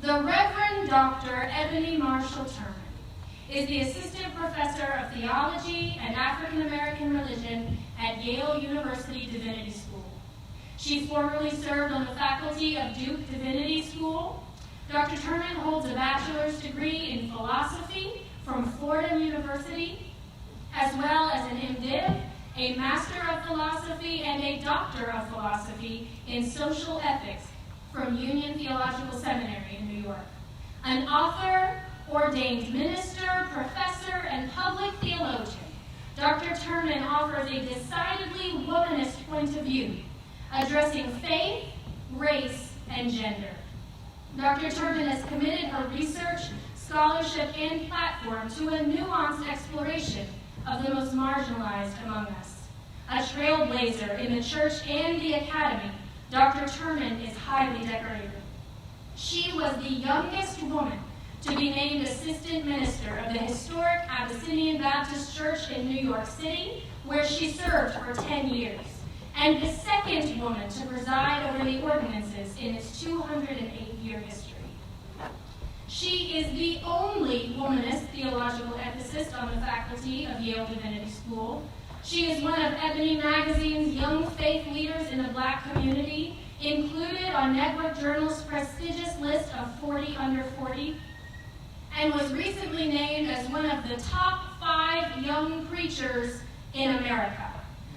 The Reverend Dr. Eboni Marshall-Turman is the Assistant Professor of Theology and African American Religion at Yale University Divinity School. She formerly served on the faculty of Duke Divinity School. Dr. Turman holds a bachelor's degree in philosophy from Fordham University, as well as an MDiv, a Master of Philosophy, and a Doctor of Philosophy in Social Ethics from Union Theological Seminary in New York. An author, ordained minister, professor, and public theologian, Dr. Turman offers a decidedly womanist point of view, addressing faith, race, and gender. Dr. Turman has committed her research, scholarship, and platform to a nuanced exploration of the most marginalized among us. A trailblazer in the church and the academy, Dr. Turman is highly decorated. She was the youngest woman to be named assistant minister of the historic Abyssinian Baptist Church in New York City, where she served for 10 years, and the second woman to preside over the ordinances in its 208-year history. She is the only womanist theological ethicist on the faculty of Yale Divinity School. She is one of Ebony Magazine's Young Faith Leaders in the Black Community, included on Network Journal's prestigious list of 40 under 40, and was recently named as one of the top 5 young preachers in America.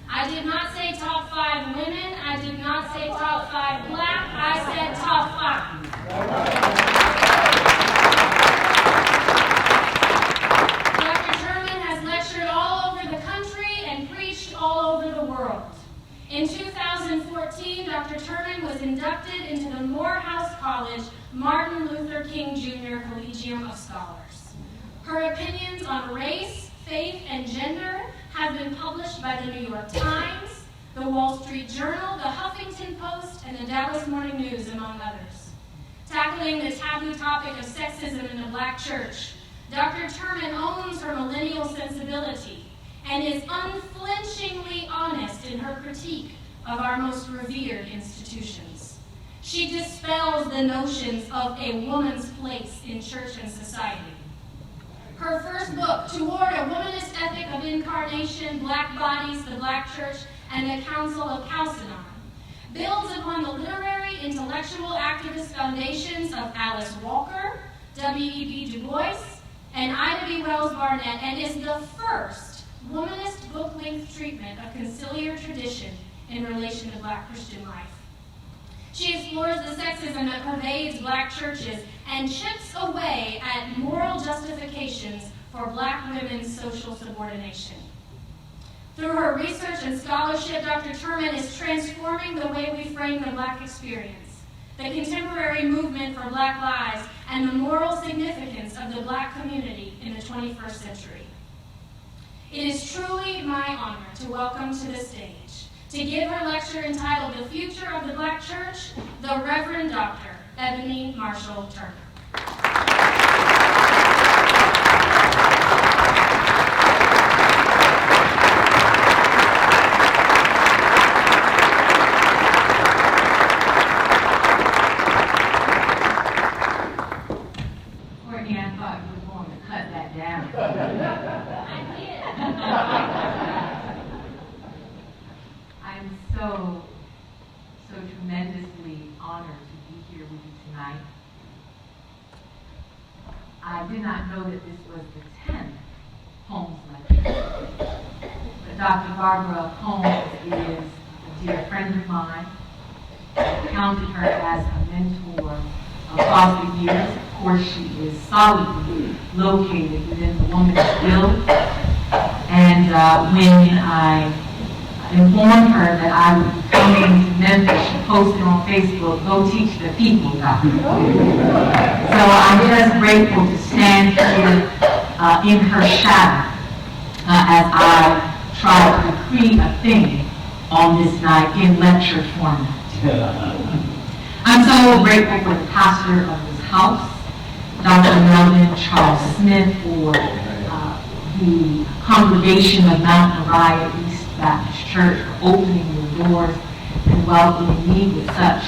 I did not say top 5 women, I did not say top 5 black, I said top 5. Dr. Turman has lectured all over the country and preached all over the world. In 2014, Dr. Turman was inducted into the Morehouse College Martin Luther King Jr. Collegium of Scholars. Her opinions on race, faith, and gender have been published by the New York Times, the Wall Street Journal, the Huffington Post, and the Dallas Morning News, among others. Tackling the taboo topic of sexism in the Black church, Dr. Turman owns her millennial sensibility and is unflinchingly honest in her critique of our most revered institutions. She dispels the notions of a woman's place in church and society. Her first book, Toward a Womanist Ethic of Incarnation, Black Bodies, the Black Church, and the Council of Chalcedon, builds upon the literary, intellectual, activist foundations of Alice Walker, W.E.B. Du Bois, and Ida B. Wells Barnett, and is the first womanist book-length treatment of conciliar tradition in relation to Black Christian life. She explores the sexism that pervades Black churches and chips away at moral justifications for Black women's social subordination. Through her research and scholarship, Dr. Turman is transforming the way we frame the Black experience, the contemporary movement for Black lives, and the moral significance of the Black community in the 21st century. It is truly my honor to welcome to the stage, to give her lecture entitled The Future of the Black Church, the Reverend Dr. Eboni Marshall-Turman. Courtney, I thought you were going to cut that down. I did. I'm so tremendously honored to be here with you tonight. I did not know that this was the 10th Holmes lecture. But Dr. Barbara Holmes is a dear friend of mine. I counted her as a mentor across the years. Of course, she is solidly located within the Womanist Guild. And when I informed her that I would be coming to Memphis, she posted on Facebook, "Go teach the people, Doctor." So I'm just grateful to stand here in her shadow as I try to create a thing on this night in lecture format. I'm so grateful for the pastor of this house, Dr. Melvin Charles Smith, for the congregation of Mount Moriah East Baptist Church for opening your doors and welcoming me with such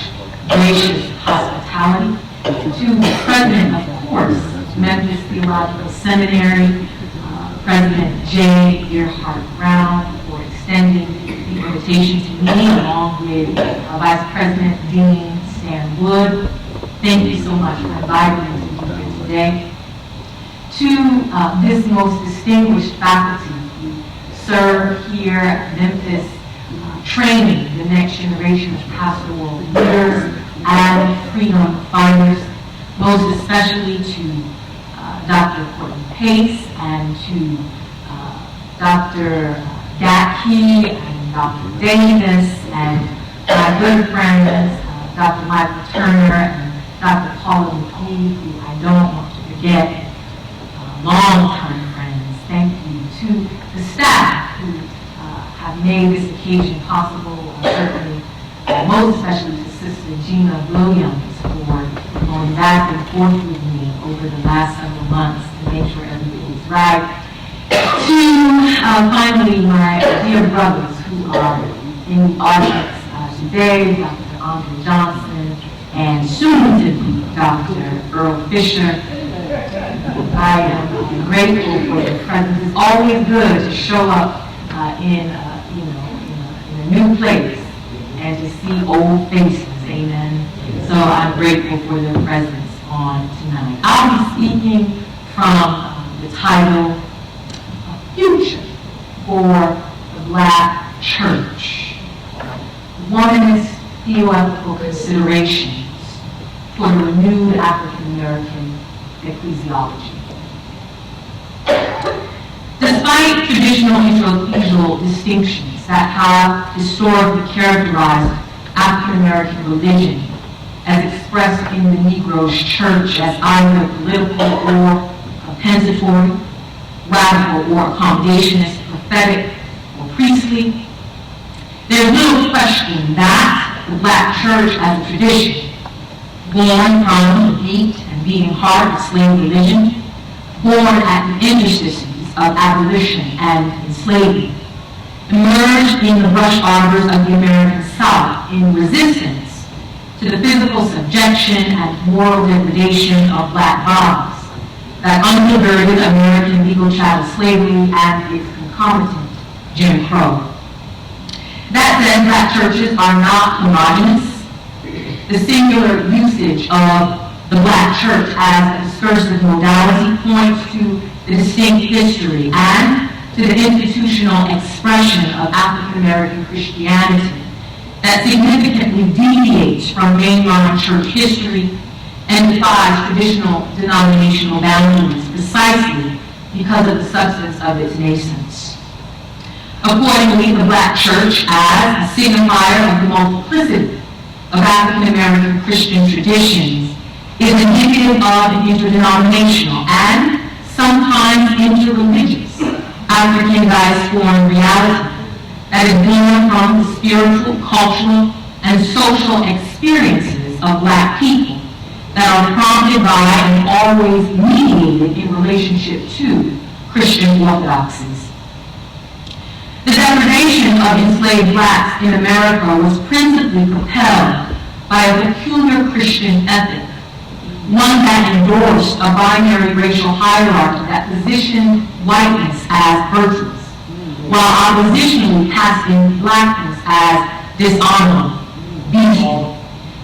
gracious hospitality. To the president, of course, Memphis Theological Seminary, President J. Earhart Brown, for extending the invitation to me, along with Vice President Dean Stan Wood. Thank you so much for inviting me to be here today. To this most distinguished faculty who serve here at Memphis, training the next generation of pastoral leaders and freedom fighters, most especially to Dr. Courtney Pace and to Dr. Gatke and Dr. Davis and my good friends, Dr. Michael Turner and Dr. Paula McGee, who I don't want to forget, long-time friends. Thank you to the staff who have made this occasion possible, certainly, most especially to Sister Gina Williams for going back and forth with me over the last several months to make sure everything is right. To finally my dear brothers who are in the audience today, Dr. Andre Johnson and soon to be Dr. Earl Fisher. I am grateful for your presence. It's always good to show up in a new place and to see old faces. Amen. So I'm grateful for their presence on tonight. I'll be speaking from the title, Future for the Black Church. Womanist theological considerations for the renewed African American ecclesiology. Despite traditional ecclesial distinctions that have historically characterized African American religion as expressed in the Negro's church as either political or compensatory, radical or accommodationist, prophetic or priestly, there is little question that the Black church as a tradition, born from the beat and beating heart of slave religion, born at the interstices of abolition and enslavement, emerged in the brush arbors of the American South in resistance to the physical subjection and moral degradation of Black bodies that undergirded American legal chattel slavery and its concomitant Jim Crow. That said, Black churches are not homogeneous. The singular usage of the Black church as a discursive modality points to the distinct history and to the institutional expression of African American Christianity that significantly deviates from mainline church history and defies traditional denominational boundaries precisely because of the substance of its nascence. Accordingly, the Black church, as a signifier of the multiplicity of African American Christian traditions, is indicative of an interdenominational and sometimes interreligious African diasporan reality that is born from the spiritual, cultural, and social experiences of Black people that are prompted by and always mediated in relationship to Christian orthodoxies. The degradation of enslaved Blacks in America was principally propelled by a peculiar Christian ethic, one that endorsed a binary racial hierarchy that positioned whiteness as virtuous, while oppositionally casting Blackness as dishonorable, beastly,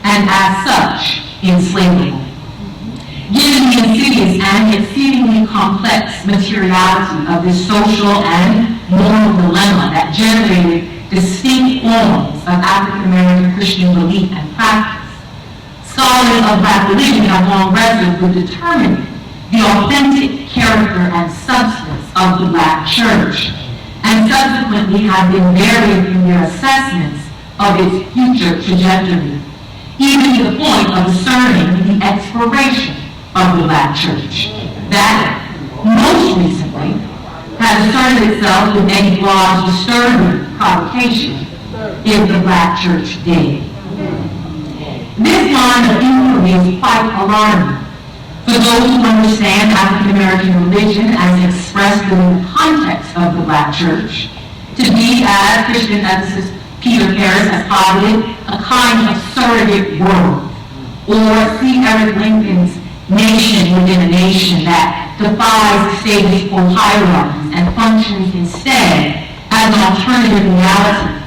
and as such, enslavable. Given the insidious and exceedingly complex materiality of this social and moral dilemma that generated distinct forms of African American Christian belief and practice, scholars of Black religion have long wrestled with determining the authentic character and substance of the Black church, and subsequently have been varied in their assessments of its future trajectory, even to the point of discerning the expiration of the Black church, that most recently has asserted itself with a broad disturbing provocation if the Black church did. This line of inquiry is quite alarming for those who understand African American religion as expressed within the context of the Black church to be, as Christian ethicist Peter Harris has posited, a kind of surrogate world, or see Eric Lincoln's nation within a nation that defies the status quo hierarchies and functions instead as an alternative reality,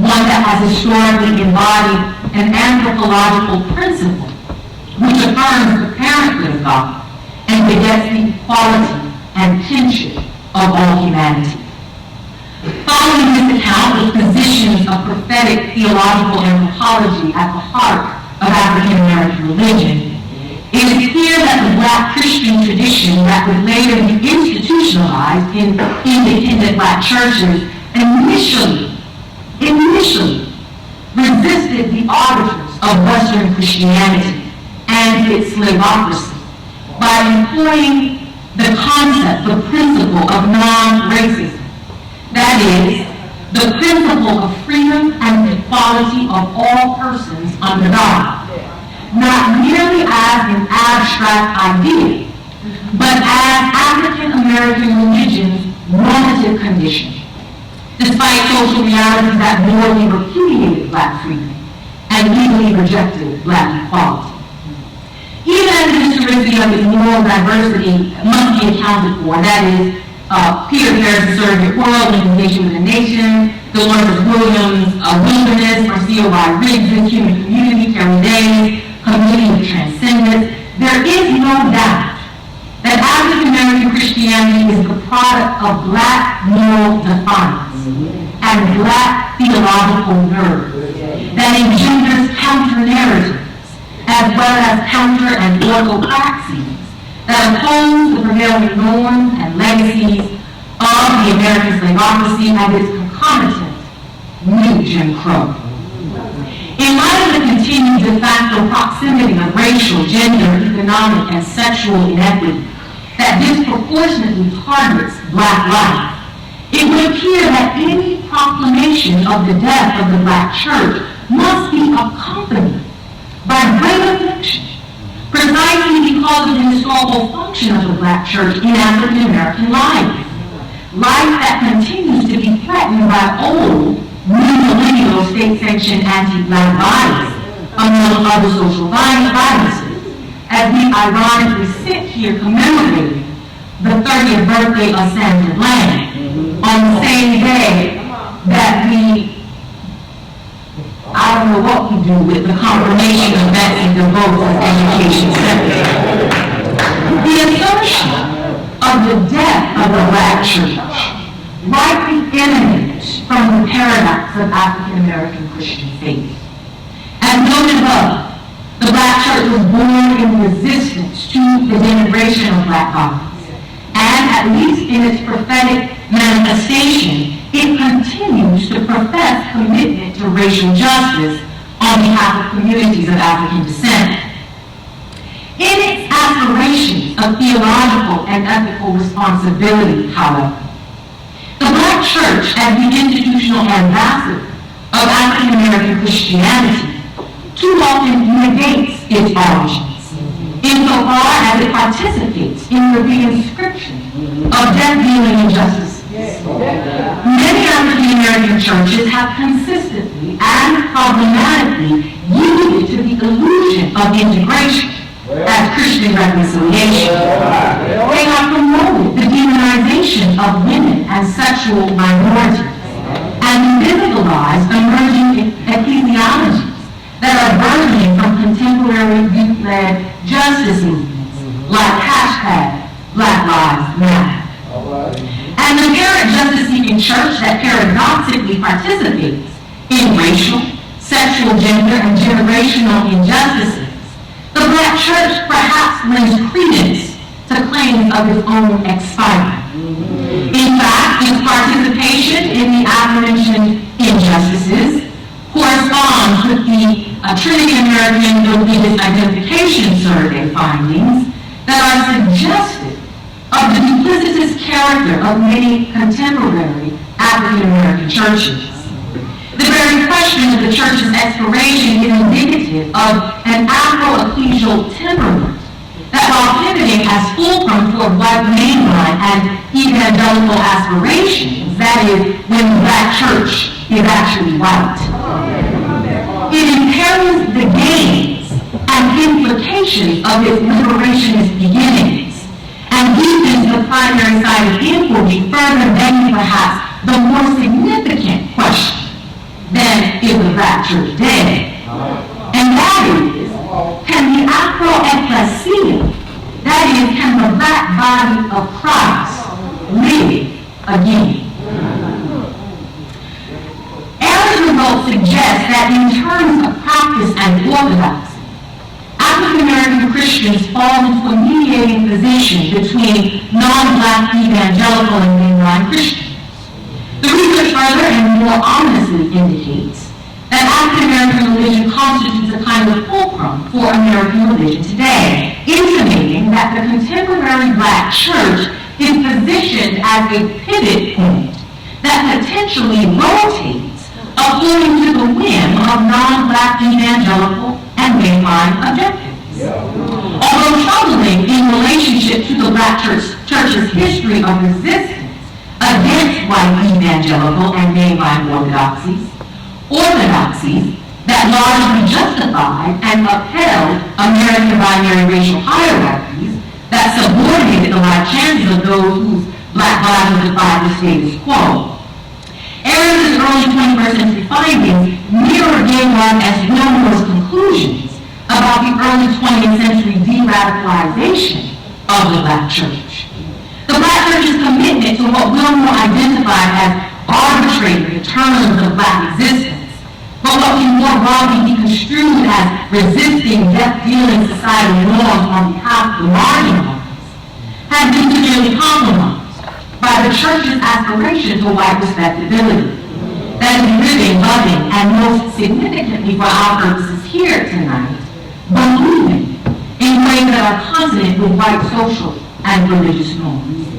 one that has historically embodied an anthropological principle which affirms the parenthood of God and begets the equality and kinship of all humanity. Following this account, which positions a prophetic theological anthropology at the heart of African American religion, it is clear that the Black Christian tradition that would later be institutionalized in independent Black churches initially resisted the arbiters of Western Christianity and its slaveocracy by employing the concept, the principle of non-racism. That is, the principle of freedom and equality of all persons under God, not merely as an abstract idea, but as African American religion's normative condition, despite social realities that morally repudiated Black freedom and legally rejected Black equality. Even as the historicity of its moral diversity must be accounted for, that is, Peter Harris's Surrogate World, Lincoln's Nation Within a Nation, Dolores Williams' Wilderness, Marcia Y. Riggs' Human Community, Carol Day's Community of Transcendence, there is no doubt that African American Christianity is the product of Black moral defiance and Black theological nerve that engenders counter-narratives as well as counter and orthopraxies that oppose the prevailing norms and legacies of the American slaveocracy and its concomitant new Jim Crow. In light of the continued de facto proximity of racial, gender, economic, and sexual inequity that disproportionately targets Black life, it would appear that any proclamation of the death of the Black church must be accompanied by great affliction, precisely because of the historical function of the Black church in African American life. Life that continues to be threatened by old, new millennial state-sanctioned anti-Black violence, among other social violences, as we ironically sit here commemorating the 30th birthday of Sandra Bland on the same day that I don't know what we do with the confirmation of Betsy DeVos as Education Secretary. The assertion of the death of the Black church rightly emanates from the paradox of African American Christian faith. As noted above, the Black church was born in resistance to the denigration of Black bodies, and at least in its prophetic manifestation, it continues to profess commitment to racial justice on behalf of communities of African descent. In its aspirations of theological and ethical responsibility, however, the Black church, as the institutional ambassador of African American Christianity, too often negates its origins, insofar as it participates in the reinscription of death-dealing injustices. Many African American churches have consistently and problematically yielded to the illusion of integration as Christian reconciliation. They have promoted the demonization of women and sexual minorities and radicalized emerging ecclesiologies that are burgeoning from contemporary youth-led justice movements like #Black Lives Matter. And the parent justice-seeking church that paradoxically participates in racial, sexual, gender, and generational injustices, the Black church perhaps lends credence to claims of its own expiry. In fact, its participation in the aforementioned injustices corresponds with the Trinity American Religious Identification Survey findings that are suggestive of the duplicitous character of many contemporary African American churches. The very question of the church's expiration is indicative of an Afro-ecclesial temperament that, while pivoting as fulcrum toward white mainline and evangelical aspirations, that is, when the Black church is actually white, it imperils the gains and implications of its liberationist beginnings, and deepens the primary side of inquiry further begging perhaps the more significant question, then is the rapture dead? And that is, can the Afro-ecclesia, that is, can the black body of Christ live again? Aaron's results suggest that in terms of practice and orthodoxy, African-American Christians fall into a mediating position between non-black evangelical and mainline Christians. The research further and more ominously indicates that African-American religion constitutes a kind of fulcrum for American religion today, intimating that the contemporary black church is positioned as a pivot point that potentially rotates according to the whim of non-black evangelical and mainline objectives. Although troubling in relationship to the black church's history of resistance against white evangelical and mainline orthodoxies that largely justified and upheld American binary racial hierarchies that subordinated the like chances of those whose black bodies defied the status quo. Aaron's early 21st century findings mirror Gaylord S. Wilmore's conclusions about the early 20th century de-radicalization of the black church. The black church's commitment to what Wilmore identified as arbitrary terms of black existence, but what can more broadly be construed as resisting death-dealing societal norms on behalf of the marginalized, has been severely compromised by the church's aspiration to white respectability that is living, loving, and most significantly for our purposes here tonight, believing in ways that are consonant with white social and religious norms.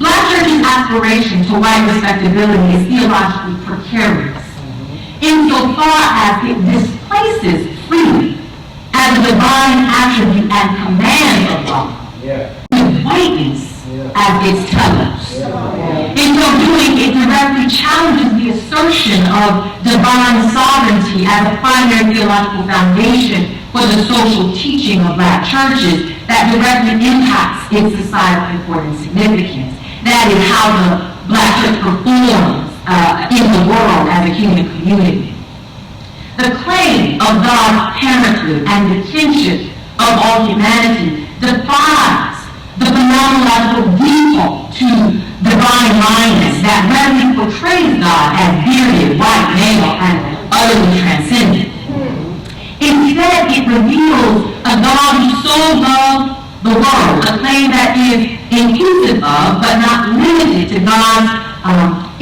Black church's aspiration to white respectability is theologically precarious insofar as it displaces freedom as a divine attribute and command of God with whiteness as its telos. In so doing, it directly challenges the assertion of divine sovereignty as a primary theological foundation for the social teaching of black churches that directly impacts its societal importance and significance. That is how the black church performs in the world as a human community. The claim of God's parenthood and the kinship of all humanity defies the phenomenological default to divine mindness that readily portrays God as bearded, white, male, and utterly transcendent. Instead, it reveals a God who so loved the world, a claim that is inclusive of, but not limited to God's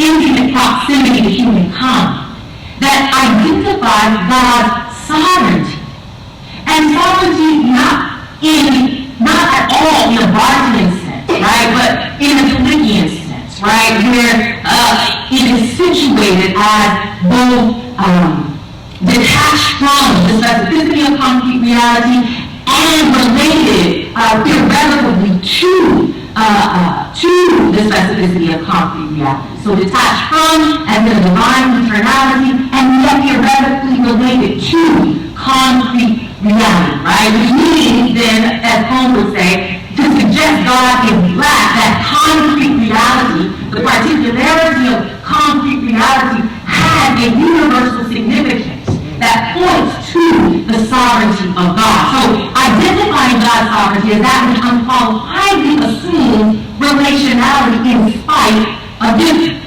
intimate proximity to humankind, that identifies God's sovereignty. And sovereignty not at all in a Bartonian sense, right, but in a Philippian sense, right, where it is situated as both detached from the specificity of concrete reality and related irrevocably to the specificity of concrete reality. So detached from and the divine eternality, and yet irrevocably related to concrete reality, right? Which means then, as Holmes would say, to suggest God is black, that concrete reality, the particularity of concrete reality, has a universal significance that points to the sovereignty of God. So identifying God's sovereignty as that which unqualifiedly assumes relationality in spite of difference.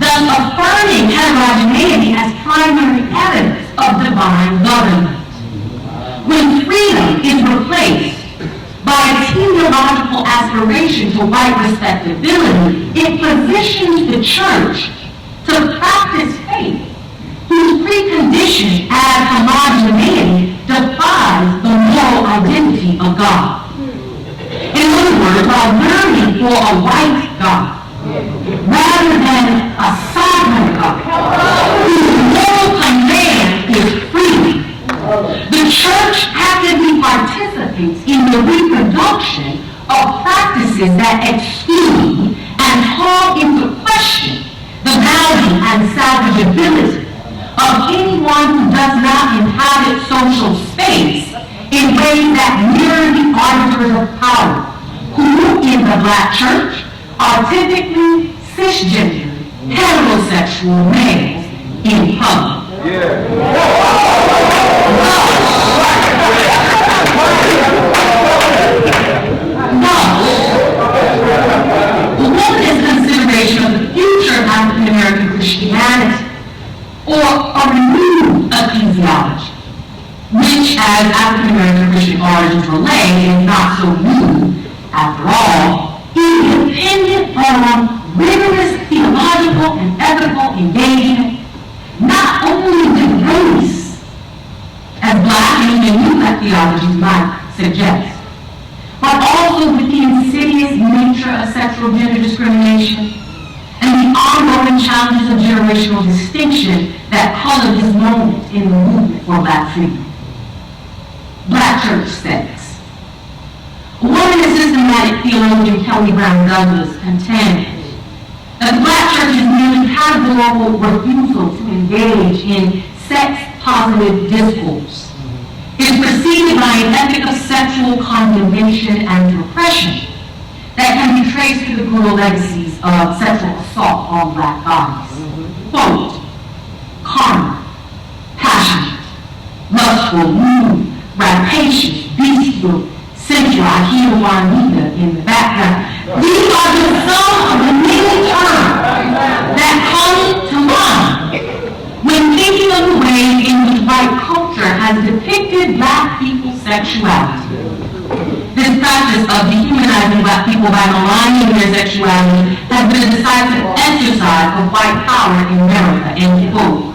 Thus affirming heterogeneity as primary evidence of divine government. When freedom is replaced by a teleological aspiration to white respectability, it positions the church to practice faith whose precondition as homogeneity defies the moral identity of God. In other words, while yearning for a white God, rather than a sovereign God, whose moral command is freedom, the church actively participates in the reproduction of practices that exclude and call into question the value and salvageability of anyone who does not inhabit social space in ways that mirror the arbiters of power, who in the Black church are typically cisgendered, heterosexual males in public. The womanist consideration of the future of African American Christianity, or a renewed ecclesiology, which, as African American Christian origins relay, is not so new, after all, is dependent on rigorous theological and ethical engagement, not only with race, as Black and even new theologies might suggest, but also with the insidious nature of sexual gender discrimination and the ongoing challenges of generational distinction that color this moment in the movement for Black freedom. Black church sex. Womanist systematic theologian Kelly Brown Douglas contends that the Black church's nearly categorical refusal to engage in sex-positive discourse is preceded by an ethic of sexual condemnation and repression that can be traced to the brutal legacies of sexual assault on Black bodies. Quote, carnal, passionate, lustful, lewd, rapacious, bestial, sensual. I hear Juanita in the background. These are just some of the many terms that come to mind when thinking of the ways in which white culture has depicted Black people's sexuality. This practice of dehumanizing Black people by maligning their sexuality has been a decisive exercise of white power in America, end quote.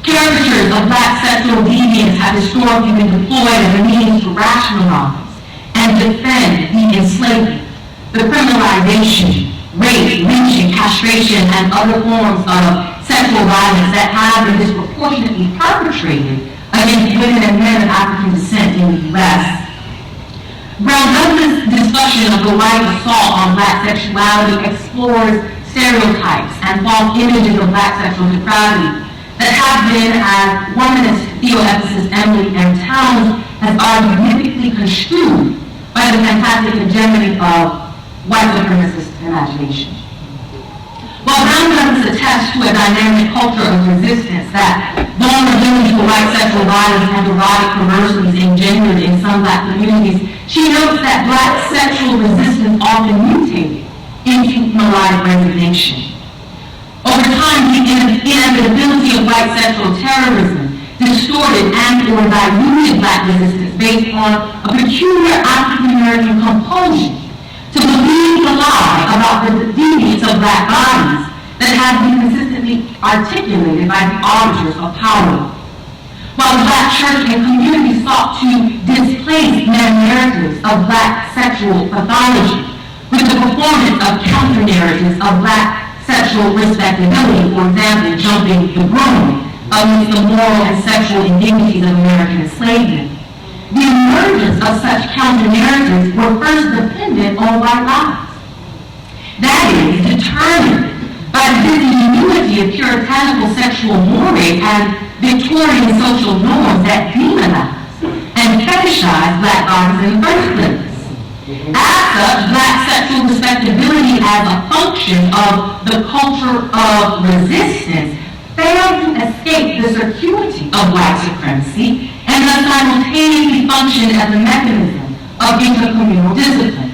Caricatures of Black sexual deviance have historically been deployed as a means to rationalize and defend the enslavement, the criminalization, rape, lynching, castration, and other forms of sexual violence that have been disproportionately perpetrated against women and men of African descent in the U.S. Brown Douglas' discussion of the white assault on Black sexuality explores stereotypes and false images of Black sexual depravity that have been, as womanist theoethicist Emily M. Towns has argued, mythically construed by the fantastic hegemony of white supremacist imagination. While Brown Douglas attests to a dynamic culture of resistance that vulnerability to white sexual violence and erotic perversities engendered in some Black communities, she notes that Black sexual resistance often mutated into melodic resignation. Over time, the inevitability of white sexual terrorism distorted and or diluted Black resistance based on a peculiar African American compulsion to believe the lie about the deviance of Black bodies that has been consistently articulated by the arbiters of power. While the Black church and community sought to displace narratives of Black sexual pathology with the performance of counter-narratives of Black sexual respectability, for example, jumping the broom amidst the moral and sexual indignities of American enslavement. The emergence of such counter-narratives were first dependent on white lives. That is, determined by the disingenuity of puritanical sexual mores and Victorian social norms that demonize and fetishize Black bodies in the first place. As such, Black sexual respectability as a function of the culture of resistance failed to escape the circuity of white supremacy and thus simultaneously functioned as a mechanism of intercommunal discipline.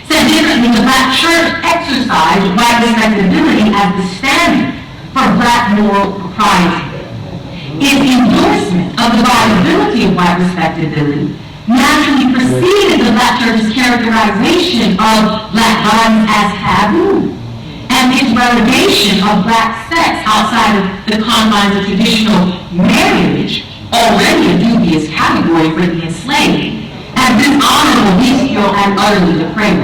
Said differently, the Black church exercised white respectability as the standard for Black moral propriety. Its endorsement of the viability of white respectability naturally preceded the Black church's characterization of Black bodies as taboo, and its relegation of Black sex outside of the confines of traditional marriage, already a dubious category for the enslaved, as dishonorable, bestial, and utterly depraved.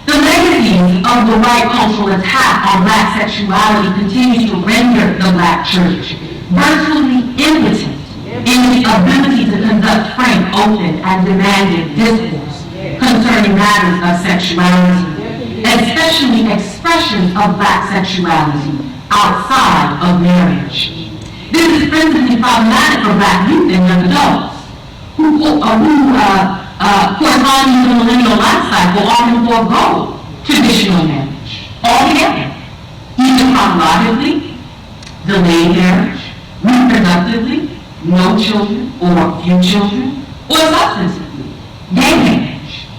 The legacies of the white cultural attack on Black sexuality continues to render the Black church virtually impotent in its ability to conduct frank, open, and demanding discourse concerning matters of sexuality, especially expressions of Black sexuality outside of marriage. This is principally problematic for Black youth and young adults who corresponding to the millennial life cycle often forego traditional marriage altogether, either chronologically, delayed marriage, reproductively, no children or few children, or substantively, gay marriage.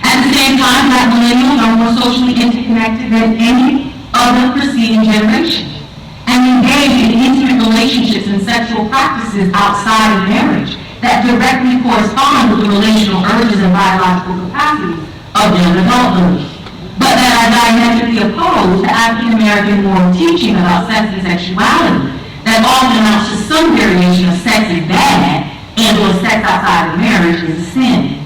At the same time, Black millennials are more socially interconnected than any other preceding generation and engage in intimate relationships and sexual practices outside of marriage that directly correspond with the relational urges and biological capacities of young adulthood, but that are diametrically opposed to African American moral teaching about sex and sexuality that often amounts to some variation of sex is bad and or sex outside of marriage is a sin.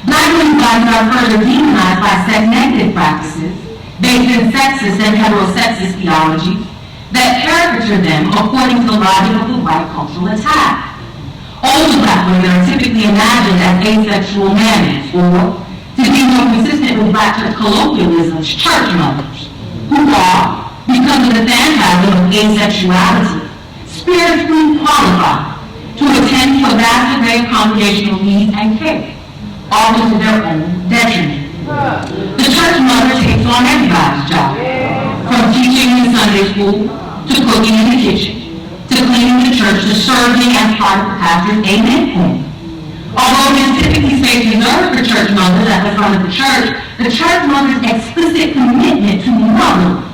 Black women's bodies are further demonized by sex-negative practices based in sexist and heterosexist theologies that caricature them according to the logic of the white cultural attack. Older Black women are typically imagined as asexual mammies, or, to be more consistent with Black church colloquialisms, church mothers, who are, because of the phantasm of asexuality, spiritually qualified to attend to a vast array of congregational needs and care, often to their own detriment. The church mother takes on everybody's job, from teaching in Sunday school, to cooking in the kitchen, to cleaning the church, to serving as part of the pastor's amen home. Although it is typically space reserved for church mothers at the front of the church mother's explicit commitment to mother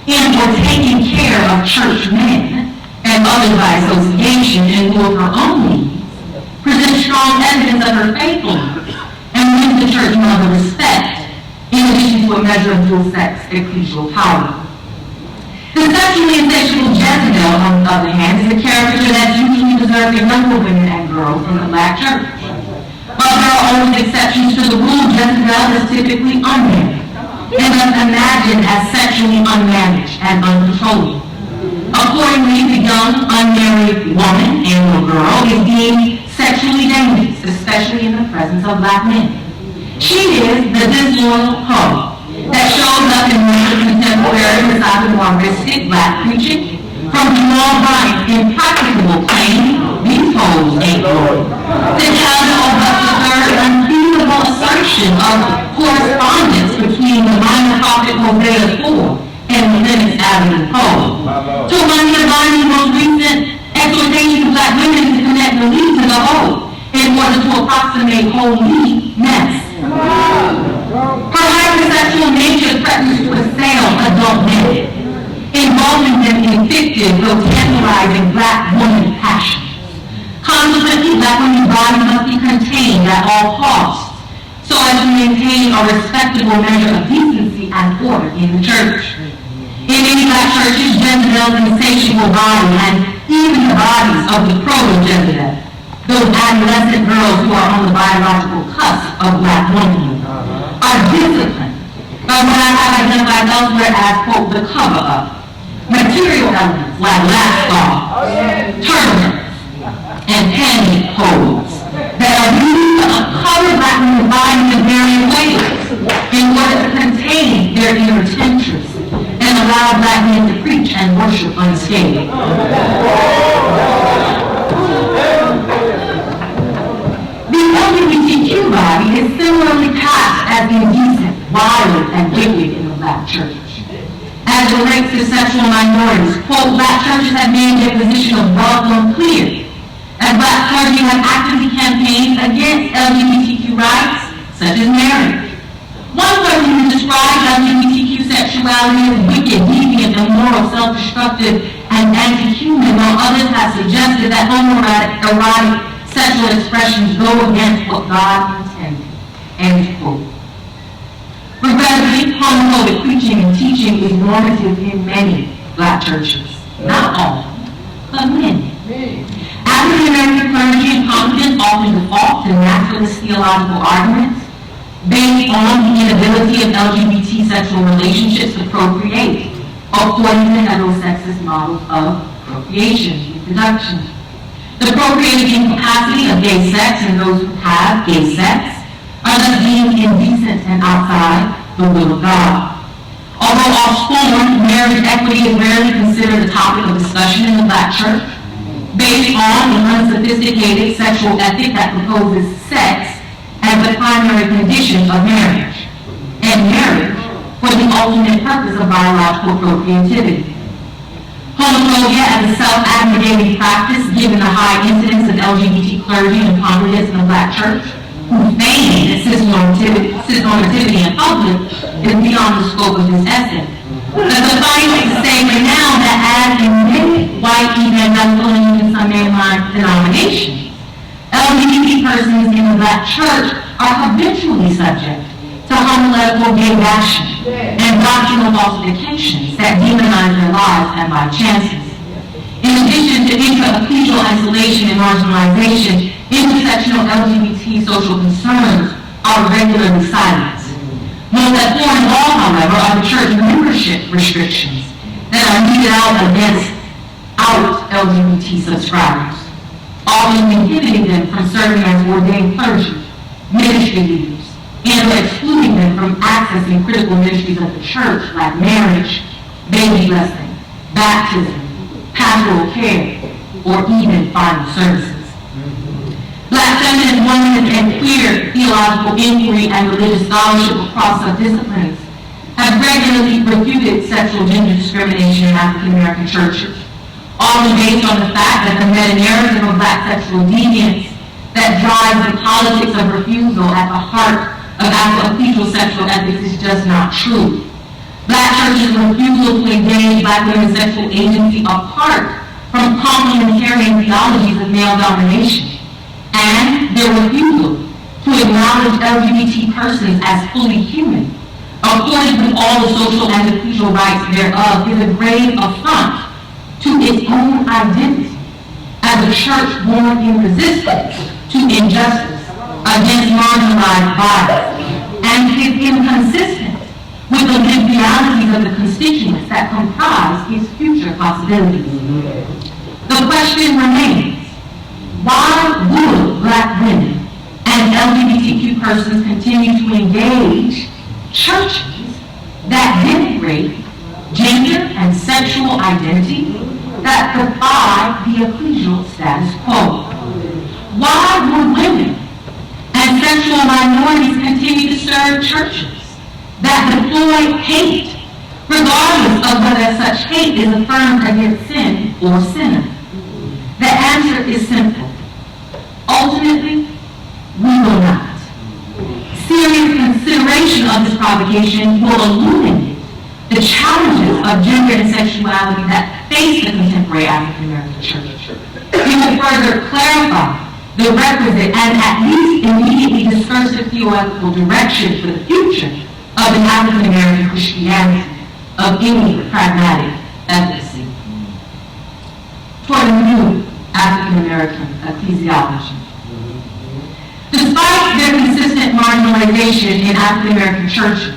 in or taking care of church men and others by association in lieu of her own needs presents strong evidence of her faithfulness and wins the church mother respect, in addition to a measure of dual-sex ecclesial power. The sexually insatiable Jezebel, on the other hand, is a caricature that's usually reserved for younger women and girls in the Black church. While there are always exceptions to the rule, Jezebel is typically unmarried and thus imagined as sexually unmanaged and uncontrollable. Accordingly, the young, unmarried woman and or girl is deemed sexually dangerous, especially in the presence of Black men. She is the disloyal hoe that shows up in most contemporary misogynistic Black preaching, from Jamal Bryant's impracticable claim, these hoes ain't loyal, to Calvin Augustus' third unfeasible assertion of correspondence between the minor prophet Hosea 4 and the Memphis Avenue Pole, to Juanita Bynum's most recent exhortation to Black women to connect the lead to the whole in order to approximate holy mess. Her hypersexual nature threatens to assail adult men, involving them in fictive, though tantalizing Black woman passions. Consequently, Black women's bodies must be contained at all costs, so as to maintain a respectable measure of decency and order in the church. In many Black churches, Jezebel's insatiable body, and even the bodies of the proto-Jezebel, those adolescent girls who are on the biological cusp of Black womanhood, are disciplined by what I have identified elsewhere as, quote, the cover-up. Material elements like lapdogs, turbans, and pantyhose that are used to uncover Black women's bodies in various ways in order to contain their inner interests and allow Black men to preach and worship unscathed. The LGBTQ body is similarly cast as indecent, violent, and wicked in the Black church. As it relates to sexual minorities, quote, Black churches have made their position of welcome clear, as Black clergy have actively campaigned against LGBTQ rights, such as marriage. One person who described LGBTQ sexuality as wicked, deviant, immoral, self-destructive, and anti-human, while others have suggested that homoerotic sexual expressions go against what God intended, end quote. Regrettably, homophobic preaching and teaching is normative in many Black churches. Not all, but many. African American clergy and congregants often default to naturalist theological arguments based on the inability of LGBT sexual relationships to procreate, according to heterosexist models of procreation, reproduction. The procreative incapacity of gay sex and those who have gay sex are thus deemed indecent and outside the will of God. Although off-scorned, marriage equity is rarely considered a topic of discussion in the Black church, based on an unsophisticated sexual ethic that proposes sex as the primary condition of marriage, and marriage for the ultimate purpose of biological procreativity. Homophobia as a self-abnegating practice, given the high incidence of LGBT clergy and congregants in the Black church, who feign cisnormativity in public, is beyond the scope of this essay. But suffice it to say for now that as in many white evangelical and even some mainline denominations, LGBT persons in the Black church are habitually subject to homiletical gay bashing and doctrinal falsifications that demonize their lives and by chances. In addition to intra-ecclesial isolation and marginalization, intersectional LGBT social concerns are regularly silenced. Most abhorrent of all, however, are the church membership restrictions that are meted out against out LGBT subscribers, often inhibiting them from serving as ordained clergy, ministry leaders, and excluding them from accessing critical ministries of the church like marriage, baby blessing, baptism, pastoral care, or even final services. Black feminist women and queer theological inquiry and religious scholarship across subdisciplines have regularly refuted sexual gender discrimination in African American churches, often based on the fact that the meta-narrative of Black sexual deviance that drives the politics of refusal at the heart of Afro-ecclesial sexual ethics is just not true. Black churches' refusal to engage Black women's sexual agency apart from complementarian theologies of male domination, and their refusal to acknowledge LGBT persons as fully human, according with all the social and ecclesial rights thereof, is a grave affront to its own identity as a church born in resistance to injustice against marginalized bodies, and is inconsistent with the lived realities of the constituents that comprise its future possibilities. The question remains, why would Black women and LGBTQ persons continue to engage churches that denigrate gender and sexual identity that defy the ecclesial status quo? Why would women and sexual minorities continue to serve churches that deploy hate, regardless of whether such hate is affirmed against sin or sinner? The answer is simple. Ultimately, we will not. Serious consideration of this provocation will illuminate the challenges of gender and sexuality that face the contemporary African American church. It will further clarify the requisite and at least immediately discursive theological direction for the future of an African American Christianity of any pragmatic efficacy. Toward a new African American ecclesiology. Despite their consistent marginalization in African American churches,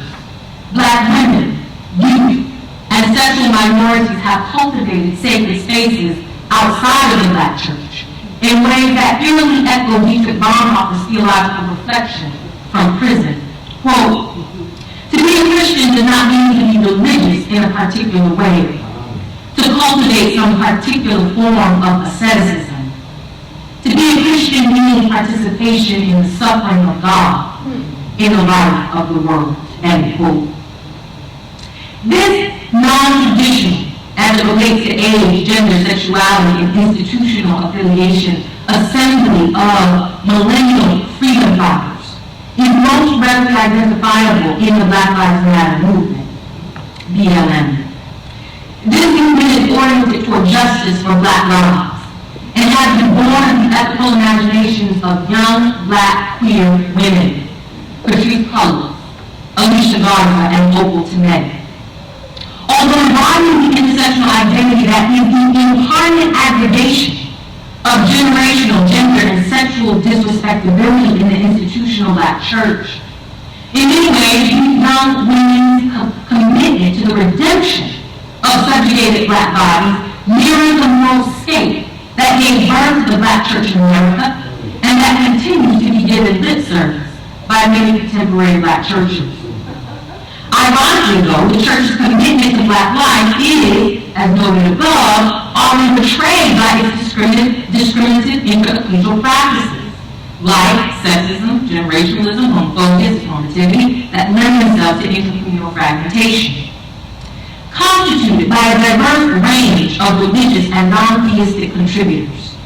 Black women, youth, and sexual minorities have cultivated sacred spaces outside of the Black church in ways that eerily echo Dietrich Bonhoeffer's theological reflection from prison. Quote, "To be a Christian does not mean to be religious in a particular way, to cultivate some particular form of asceticism. To be a Christian means participation in the suffering of God in the life of the world." End quote. This non-traditional, as it relates to age, gender, sexuality, and institutional affiliation, assembly of millennial freedom fighters is most readily identifiable in the Black Lives Matter movement, BLM. This movement is oriented toward justice for Black lives and has been born of the ethical imaginations of young Black queer women, Patrice Cullors, Alicia Garza, and Opal Tomei. Although embodying the intersectional identity that is the incarnate aggregation of generational, gender, and sexual disrespectability in the institutional Black church, in many ways, these young women's commitment to the redemption of subjugated Black bodies mirrors the moral scape that gave birth to the Black church in America and that continues to be given lip service by many contemporary Black churches. I Ironically, though, the church's commitment to black life is, as noted above, often betrayed by its discriminative inter-ecclesial practices, like sexism, generationalism, homophobia, normativity, that lend themselves to intercommunal fragmentation. Constituted by a diverse range of religious and non-theistic contributors,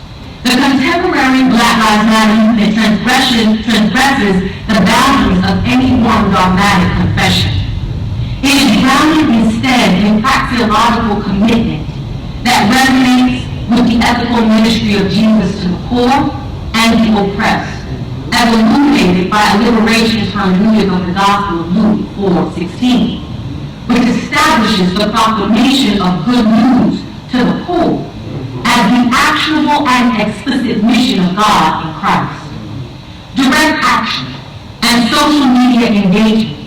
the contemporary Black Lives Matter movement transgresses the boundaries of any one dogmatic confession. It is grounded instead in praxeological commitment that resonates with the ethical ministry of Jesus to the poor and the oppressed, as illuminated by a liberationist hermeneutic of the Gospel of Luke 4:16, which establishes the proclamation of good news to the poor as the actionable and explicit mission of God in Christ. Direct action and social media engagement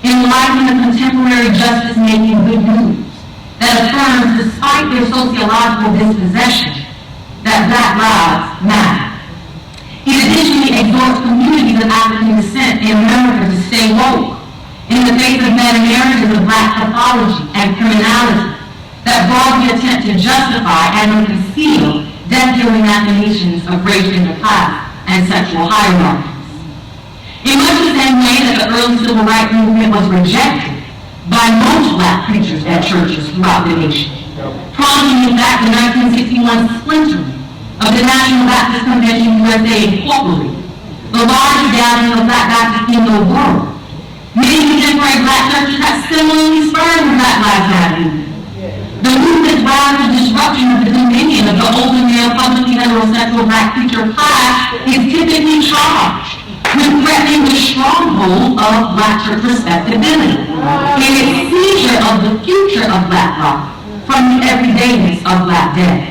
enliven the contemporary justice-making good news that affirms, despite their sociological dispossession, that Black lives matter. It additionally exhorts communities of African descent in America to stay woke in the face of meta-narratives of Black pathology and criminality that broadly attempt to justify and conceal death-dealing machinations of race, gender, class, and sexual hierarchies. In much the same way that the early civil rights movement was rejected by most Black preachers and churches throughout the nation, prompting in fact the 1961 splintering of the National Baptist Convention USA Incorporated, the largest gathering of Black Baptists in the world. Many contemporary Black churches have similarly spurned the Black Lives Matter movement. The movement's radical disruption of the dominion of the older male, publicly heterosexual Black preacher class is typically charged with threatening the stronghold of Black church respectability in its seizure of the future of Black life from the everydayness of Black death.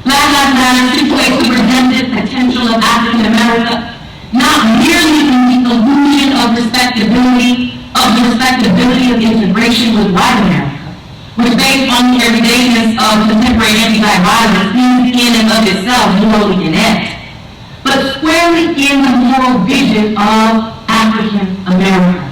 Black Lives Matter situates the redemptive potential of African America not merely in the illusion of respectability of integration with white America, which based on the everydayness of contemporary anti-Black violence is in and of itself morally inept, but squarely in the moral vision of African America.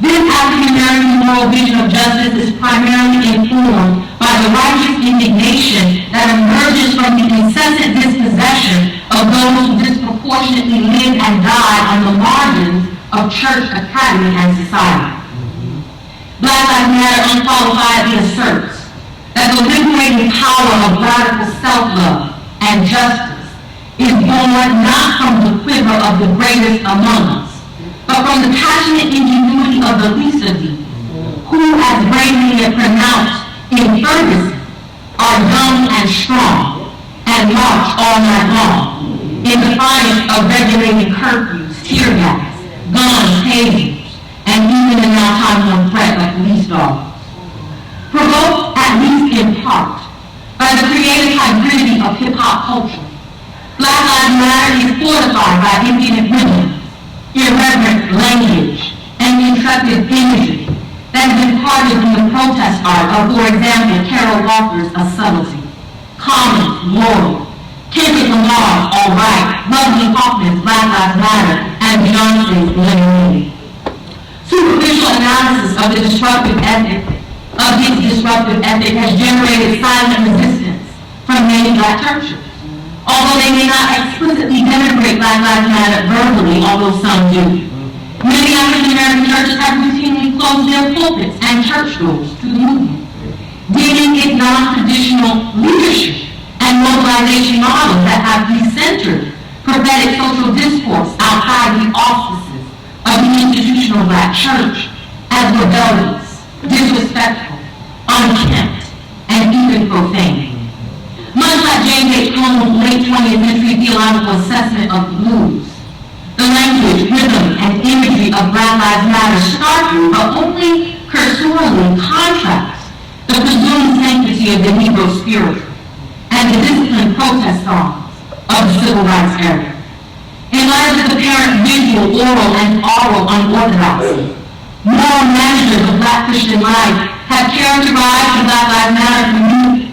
This African American moral vision of justice is primarily informed by the righteous indignation that emerges from the incessant dispossession of those who disproportionately live and die on the margins of church, academy, and society. Black Lives Matter unqualifiedly asserts that the liberating power of radical self-love and justice is born not from the quiver of the greatest among us, but from the passionate ingenuity of the least of these, who, as bravely pronounced in Ferguson, are young and strong, and march all night long, in defiance of regulating curfews, tear gas, guns, tasers, and even the now time-worn threat like police dogs. Provoked, at least in part, by the creative hybridity of hip-hop culture, Black Lives Matter is fortified by impudent women, irreverent language, and intrepid imagery that has been parted from the protest art of, for example, Carol Walker's A Subtlety, Common's Laurel, Kendrick Lamar's All Right, Lovely Hoffman's Black Lives Matter, and Beyonce's Lemonade. Superficial analysis of his disruptive ethic has generated silent resistance from many Black churches. Although they may not explicitly denigrate Black Lives Matter verbally, although some do. Many African American churches have routinely closed their pulpits and church doors to the movement, dimming its non-traditional leadership and mobilization models that have decentered prophetic social discourse outside the auspices of the institutional Black church as rebellious, disrespectful, unkempt, and even profane. Much like James H. Holmes' late 20th century theological assessment of the blues, the language, rhythm, and imagery of Black Lives Matter starkly, but only cursorily, contrasts the presumed sanctity of the Negro spiritual and the disciplined protest songs of the Civil Rights era. In light of the apparent visual, oral, and oral unorthodoxy, moral measures of Black Christian life have characterized the Black Lives Matter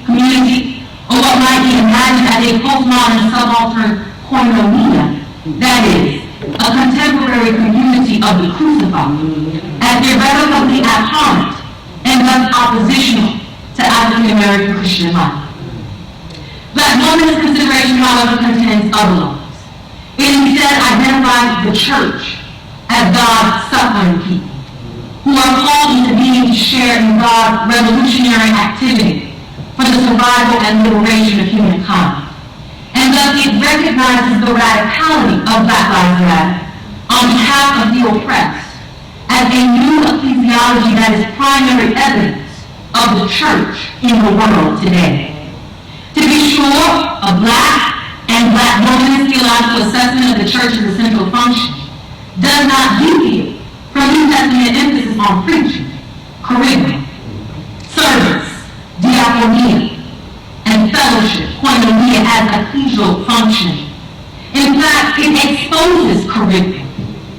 community, or what might be imagined as a postmodern subaltern koinonia, that is, a contemporary community of the crucified, as irrevocably abhorrent and thus oppositional to African American Christian life. Black womanist consideration, however, contends other laws. It instead identifies the church as God's suffering people, who are called into being to share in God's revolutionary activity for the survival and liberation of humankind. And thus it recognizes the radicality of Black Lives Matter on behalf of the oppressed as a new ecclesiology that is primary evidence of the church in the world today. To be sure, a Black and Black womanist theological assessment of the church's essential function does not deviate from New Testament emphasis on preaching, charisma, service, diaconia, and fellowship, koinonia, as ecclesial function. In fact, it exposes charisma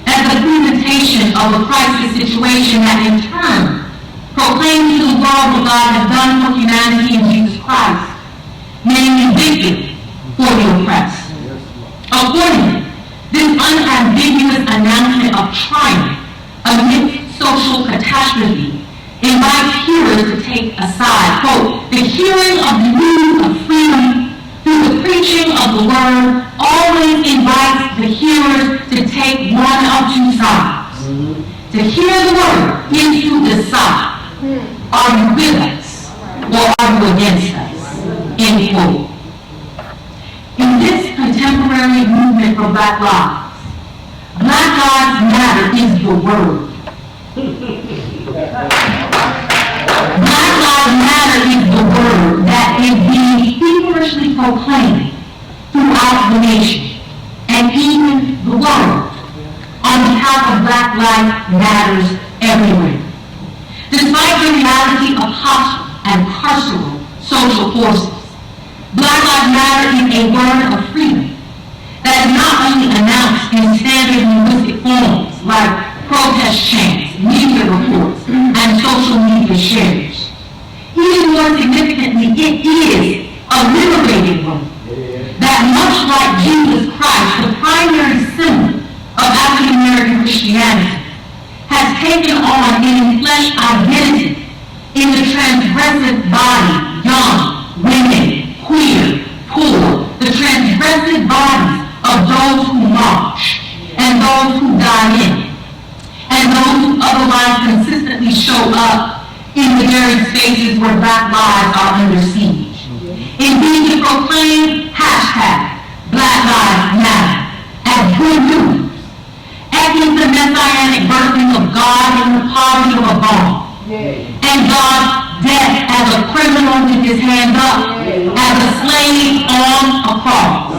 as a presentation of a crisis situation that in turn proclaims to the world what God has done for humanity in Jesus Christ, namely victory for the oppressed. Accordingly, this unambiguous announcement of triumph amidst social catastrophe invites hearers to take aside, quote, the hearing of the news of freedom through the preaching of the word always invites the hearers to take one of two sides. To hear the word is to decide, are you with us or are you against us? End quote. In this contemporary movement for Black Lives, Black Lives Matter is the word. Black Lives Matter is the word that is being feverishly proclaimed throughout the nation and even the world on behalf of Black Lives Matters everywhere. Despite the reality of hostile and carceral social forces, Black Lives Matter is a word of freedom that is not only announced in standard linguistic forms like protest chants, media reports, and social media shares. Even more significantly, it is a liberating word that, much like Jesus Christ, the primary symbol of African American Christianity, has taken on an enfleshed identity in the transgressive body, young, women, queer, poor, the transgressive bodies of those who march and those who die in, and those who otherwise consistently show up in the very spaces where Black lives are under siege. Indeed, to proclaim #Black Lives Matter as good news, echoing the messianic birthing of God in the poverty of a bone, and God's death as a criminal with his hand up, as a slave on a cross.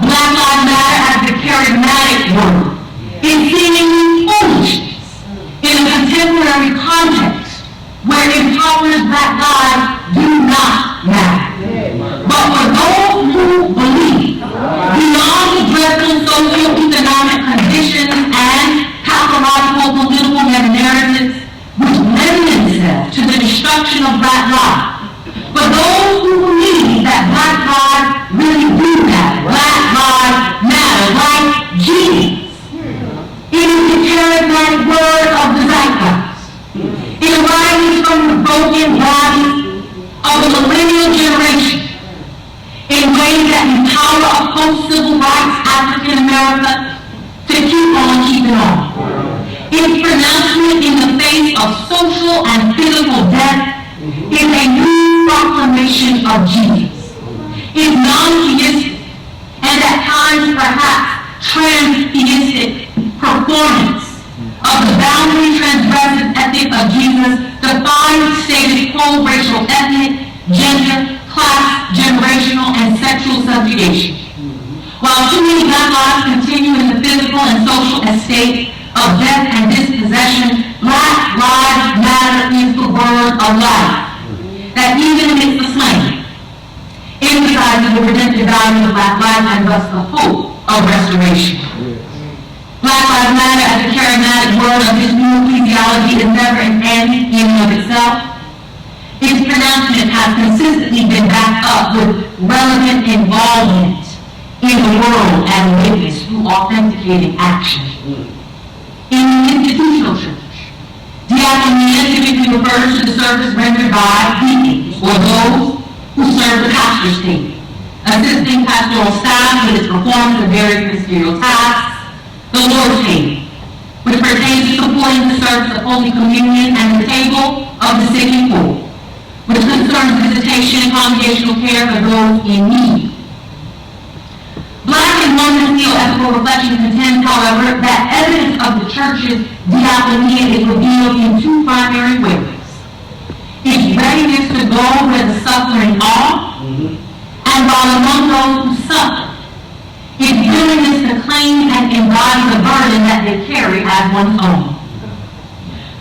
Black Lives Matter as the charismatic word is seemingly foolishness in a contemporary context where impoverished Black lives do not matter. But for those who believe beyond the dreadful socio-economic conditions and pathological political narratives which lend themselves to the destruction of Black lives, for those who believe that Black lives really do matter, Black lives matter, like Jesus, it is the charismatic word of the zeitgeist. It arises from the broken bodies of a millennial generation in ways that empower a post-civil rights African America to keep on keeping on. Its pronouncement in the face of social and physical death is a new proclamation of Jesus. It's non-theistic and at times perhaps trans-theistic performance of the boundary transgressive ethic of Jesus defines status quo racial, ethnic, gender, class, generational, and sexual subjugation. While too many Black lives continue in the physical and social estate of death and dispossession, Black Lives Matter is the word of life that even amidst the slain emphasizes the redemptive value of Black lives and thus the hope of restoration. Black Lives Matter as a charismatic word of this new ecclesiology is never an end in and of itself. Its pronouncement has consistently been backed up with relevant involvement in the world as a witness through authenticating action. In the institutional church, diaconia typically refers to the service rendered by deacons or those who serve the pastor's table, assisting pastoral staff with its performance of various ministerial tasks. The Lord's table, which pertains to supporting the service of Holy Communion and the table of the sick and poor, which concerns visitation and congregational care for those in need. Black and London Steel Ethical Reflection contends, however, that evidence of the church's diaconia is revealed in two primary ways. Its readiness to go where the suffering are, and while among those who suffer, its willingness to claim and embody the burden that they carry as one's own.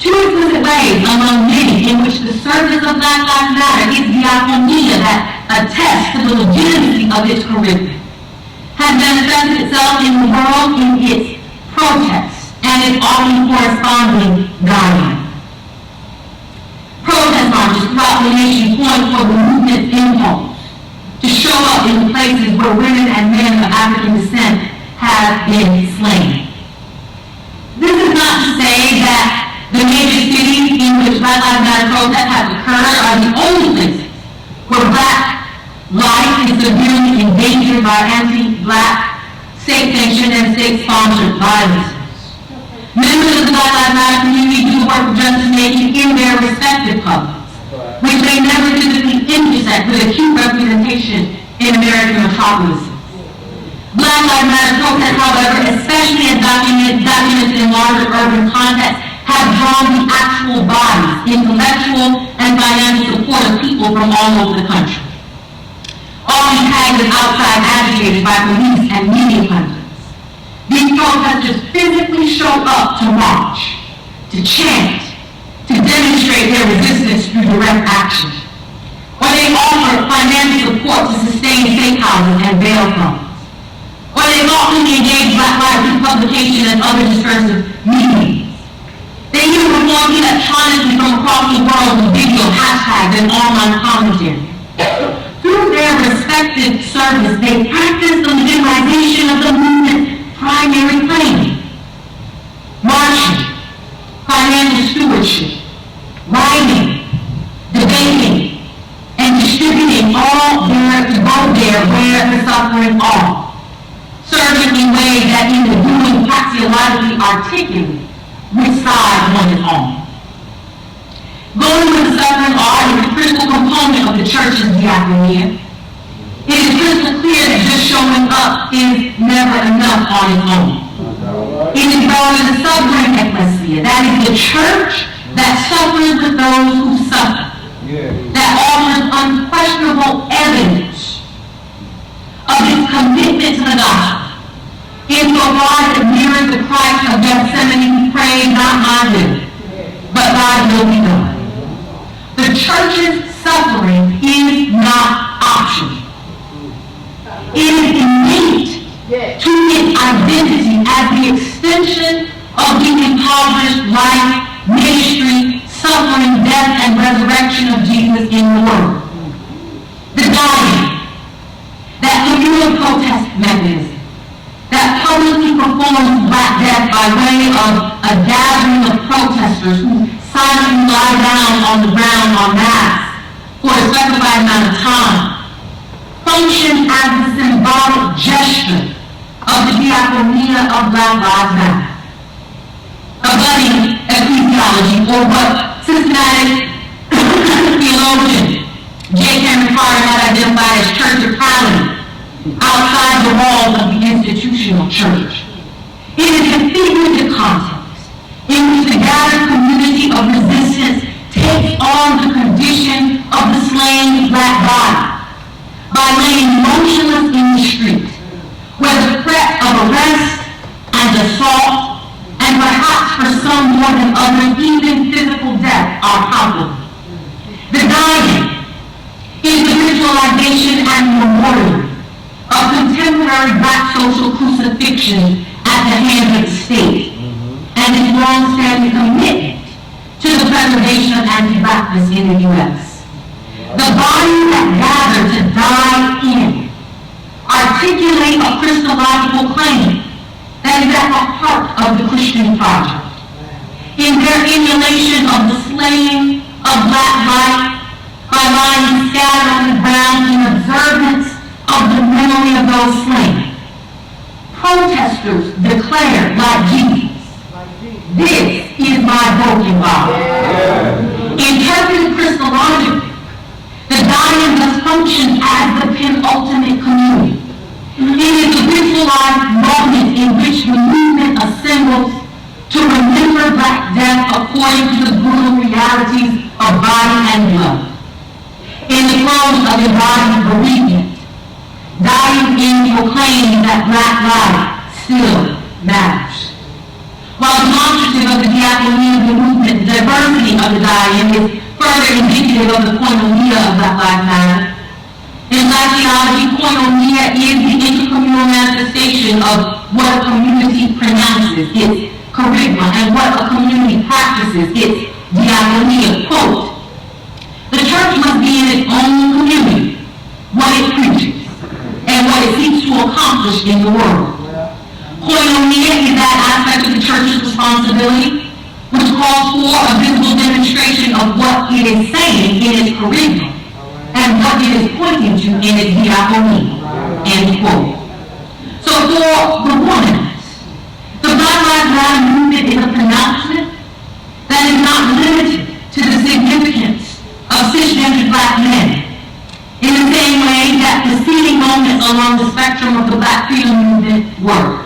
Two explicit ways among many in which the service of Black Lives Matter is diaconia that attests to the legitimacy of its curriculum has manifested itself in the world in its protests and its often corresponding guiding. Protest marches throughout the nation point for the movement's impulse to show up in places where women and men of African descent have been slain. This is not to say that the major cities in which Black Lives Matter protests have occurred are the only places where Black life is severely endangered by anti-Black, state-sanctioned and state-sponsored violence. Members of the Black Lives Matter community do the work of justice-making in their respective publics, which may never physically intersect with acute representation in American metropolises. Black Lives Matter protests, however, especially as documented in larger urban contexts, have drawn the actual bodies, intellectual and financial support of people from all over the country. Often tagged as outside agitators by police and media pundits, these protesters physically show up to march, to chant, to demonstrate their resistance through direct action. Or they offer financial support to sustain safe houses and bail funds. Or they openly engage Black Lives through publication and other discursive media. They even perform electronically from across the world with video, hashtags, and online commentary. Through their respective service, they practice the legitimization of the movement's primary claim: marching, financial stewardship, writing, debating, and distributing all there to go there where the suffering are, serving in ways that in the doing praxeologically articulate which side one is on. Going where the suffering are is a critical component of the church's diaconia. It is crystal clear that just showing up is never enough on its own. It is rather the suffering ecclesia, that is the church that suffers with those who suffer, that offers unquestionable evidence of its commitment to the gospel. Insofar as it mirrors the Christ of Gethsemane who prayed, "Not my will, but thy will be done." The church's suffering is not optional. It is innate to its identity as the extension of the impoverished life, ministry, suffering, death, and resurrection of Jesus in the world. The dying, that communal protest mechanism, that publicly performs Black death by way of a gathering of protesters who silently lie down on the ground en masse for a specified amount of time, functions as the symbolic gesture of the diaconia of Black Lives Matter. A budding ecclesiology, or what systematic theologian J. Cameron Carter had identified as church neutrality, outside the walls of the institutional church. It is a figurative context in which the gathered community of resistance takes on the condition of the slain Black body by laying motionless in the street, where the threat of arrest and assault, and perhaps for some more than others, even physical death, are palpable. The dying is the ritualization and memorial of contemporary Black social crucifixion at the hands of the state, and its long-standing commitment to the preservation of anti-Blackness in the U.S. The bodies that gather to die in articulate a Christological claim that is at the heart of the Christian project. In their emulation of the slaying of black life by lying scattered on the ground in observance of the memory of those slain, protesters declared like Jesus, "This is my broken body." Interpreted Christologically, the dying thus functions as the penultimate communion. It is a ritualized moment in which the movement assembles to remember Black death according to the brutal realities of body and blood. In the throes of embodied bereavement, dying in proclaiming that Black life still matters. While demonstrative of the diaconia of the movement, the diversity of the dying is further indicative of the koinonia of Black Lives Matter. In Black theology, koinonia is the intercommunal manifestation of what a community pronounces, its charisma, and what a community practices, its diaconia. Quote, "The church must be in its own community, what it preaches, and what it seeks to accomplish in the world. Koinonia is that aspect of the church's responsibility which calls for a visible demonstration of what it is saying in its charisma and what it is pointing to in its diaconia." End quote. So for the womanist, the Black Lives Matter movement is a pronouncement that is not limited to the significance of cisgendered Black men, in the same way that preceding moments along the spectrum of the Black freedom movement were.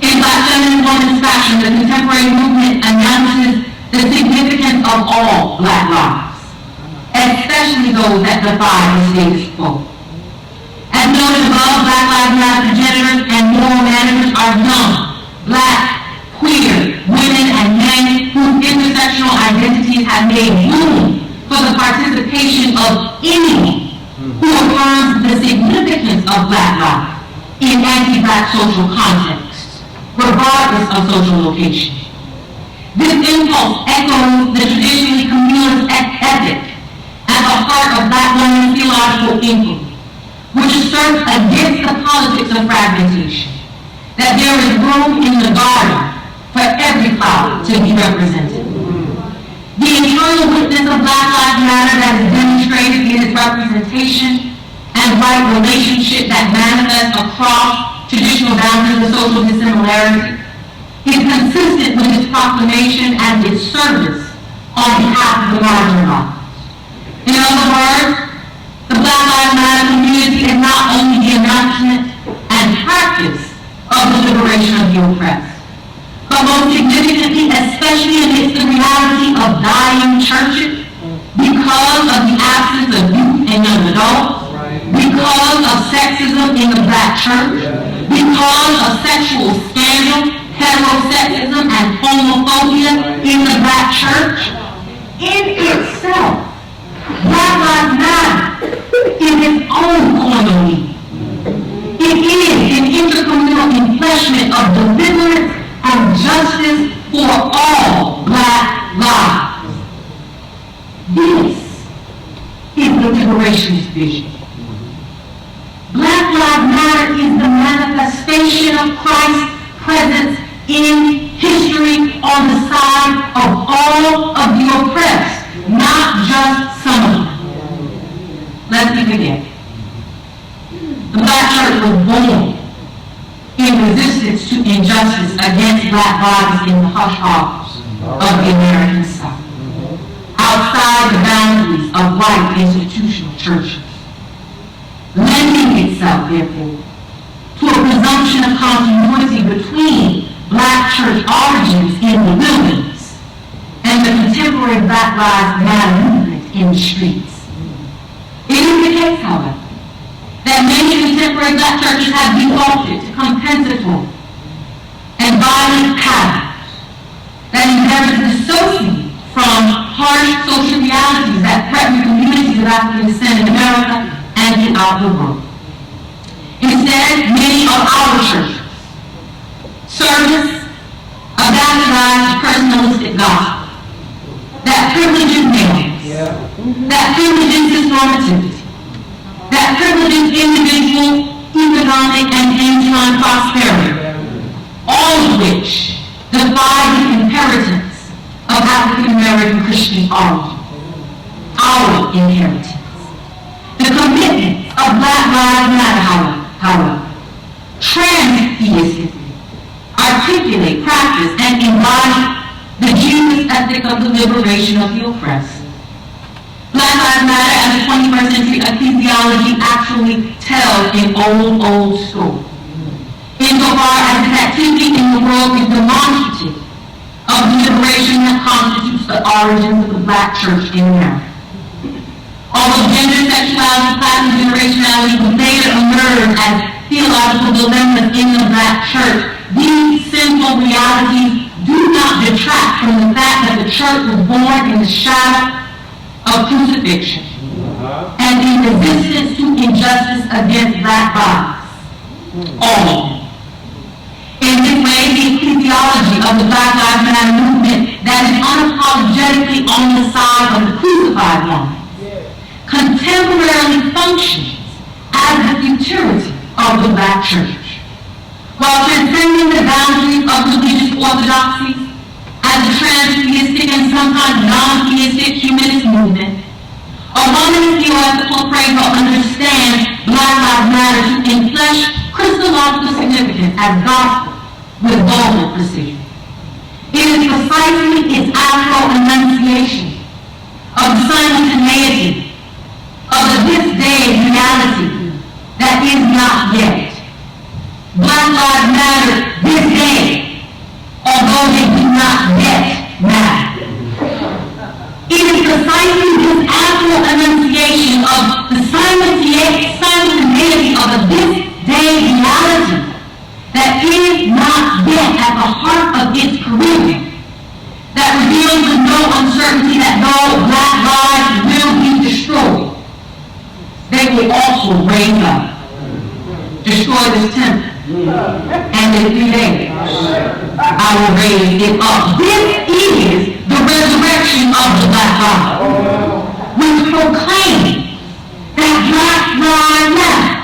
In Black feminine woman's fashion, the contemporary movement announces the significance of all Black lives, especially those that defy the status quo. As noted above, Black Lives Matter progenitors and moral managers are young, Black, queer, women, and men whose intersectional identities have made room for the participation of anyone who affirms the significance of Black life in anti-Black social contexts, regardless of social location. This impulse echoes the traditionally communalist ethic at the heart of Black women's theological inquiry, which asserts against the politics of fragmentation, that there is room in the garden for every flower to be represented. The internal witness of Black Lives Matter that is demonstrated in its representation and right relationship that manifests across traditional boundaries of social dissimilarity is consistent with its proclamation and its service on behalf of the marginalized. In other words, the Black Lives Matter community is not only the announcement and practice of the liberation of the oppressed, but most significantly, especially amidst the reality of dying churches, because of the absence of youth and young adults, because of sexism in the Black church, because of sexual scandal, heterosexism, and homophobia in the Black church, in itself, Black Lives Matter is its own koinonia. It is an intercommunal enfleshment of deliverance and justice for all Black lives. This is the liberationist vision. Black Lives Matter is the manifestation of Christ's presence in history on the side of all of the oppressed, not just some of them. Let's begin. The Black church was born in resistance to injustice against Black bodies in the hush hours of the American South, outside the boundaries of white institutional churches, lending itself, therefore, to a presumption of continuity between Black church origins in the wilderness and the contemporary Black Lives Matter movement in the streets. It is the case, however, that many contemporary Black churches have defaulted to compensatory and violent patterns that endeavor to dissociate from harsh social realities that threaten the communities of African descent in America and throughout the world. Instead, many of our churches service a baptized personalistic gospel that privileges males, that privileges cis normativity, that privileges individual economic, and end-time prosperity, all of which defy the inheritance of African American Christian origin. Our inheritance. The commitments of Black Lives Matter, however, trans-theistically articulate, practice, and embody the Jesus ethic of the liberation of the oppressed. Black Lives Matter as a 21st century ecclesiology actually tells an old story. Insofar as its activity in the world is demonstrative of the liberation that constitutes the origins of the Black church in America. Although gender, sexuality, class, and generationality would later emerge as theological dilemmas in the Black church, these sinful realities do not detract from the fact that the church was born in the shadow of crucifixion and in resistance to injustice against Black bodies. All of them. In this way, the ecclesiology of the Black Lives Matter movement that is unapologetically on the side of the crucified one contemporarily functions as the futurity of the Black church, while transcending the boundaries of religious orthodoxies as a trans-theistic and sometimes non-theistic humanist movement. A womanist theological appraisal understands Black Lives Matter to enflesh Christological significance as gospel with vulgar precision. It is precisely its Afro-enunciation of the simultaneity of the this day reality that is not yet. Black Lives Matter this day, although they do not yet matter. It is precisely this Afro-enunciation of the simultaneity of a this day reality that is not yet at the heart of its curriculum that reveals with no uncertainty that though Black lives will be destroyed, they will also raise up, destroy this temple, and in 3 days I will raise it up. This is the resurrection of the Black body, which proclaims that Black lives matter.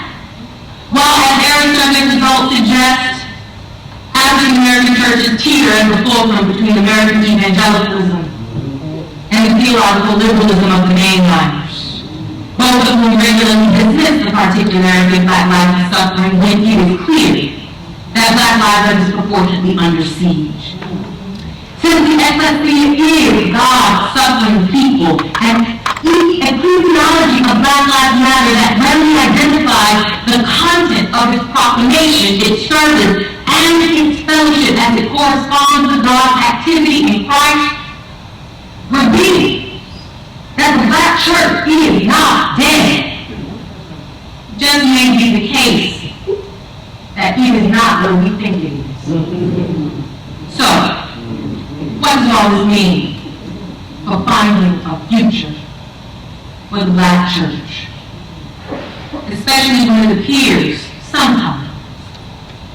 While as Aristotle results suggest, African American churches teeter at the fulcrum between American evangelicalism and the theological liberalism of the mainliners, both of whom regularly dismiss the particularity of Black lives and suffering when it is clear that Black lives are disproportionately under siege. Since the ecclesia is God's suffering people, and each ecclesiology of Black Lives Matter that readily identifies the content of its proclamation, its service, and its fellowship as it corresponds to God's activity in Christ, reveals that the Black church is not dead. Just may be the case that it is not what we think it is. So, what does all this mean for finding a future for the Black church? Especially when it appears sometimes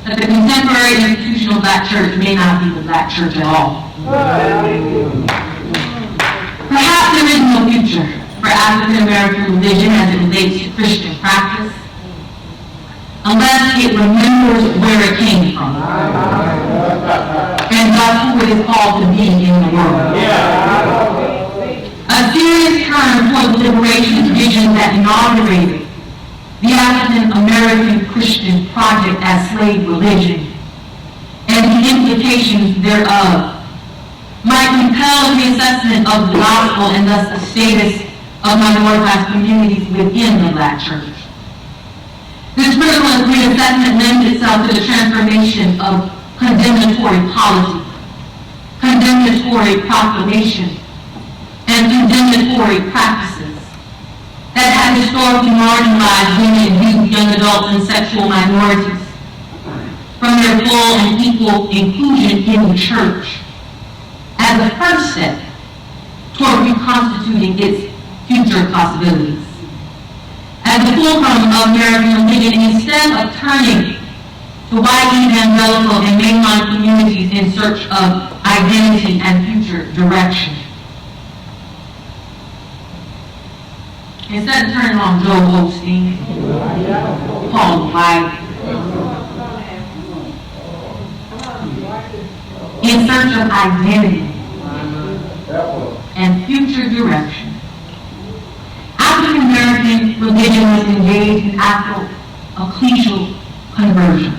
that the contemporary institutional Black church may not be the Black church at all. Perhaps there is no future for African American religion as it relates to Christian practice unless it remembers where it came from and thus who it is called to be in the world. A serious turn toward the liberation tradition that inaugurated the African American Christian project as slave religion and the implications thereof might compel reassessment of the gospel and thus the status of minoritized communities within the Black church. This critical reassessment lends itself to the transformation of condemnatory policy, condemnatory proclamation, and condemnatory practices that have historically marginalized women, youth, young adults, and sexual minorities from their full and equal inclusion in the church as a first step toward reconstituting its future possibilities. As the fulcrum of American religion, instead of turning to white evangelical and mainline communities in search of identity and future direction, instead of turning on Joel Osteen, call them, right? In search of identity and future direction. African American religion was engaged in Afro-ecclesial conversion.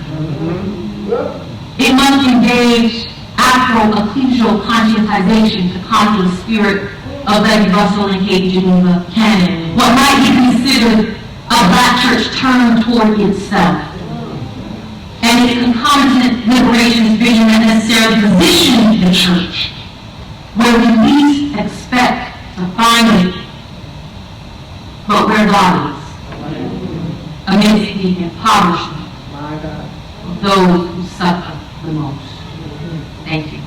It must engage Afro-ecclesial conscientization to conquer the spirit of Lady Russell and Kate Geneva Cannon, what might be considered a black church turned toward itself, and its concomitant liberationist vision that necessarily positioned the church where we least expect to find it, but where God is, amidst the impoverishment of those who suffer the most. Thank you.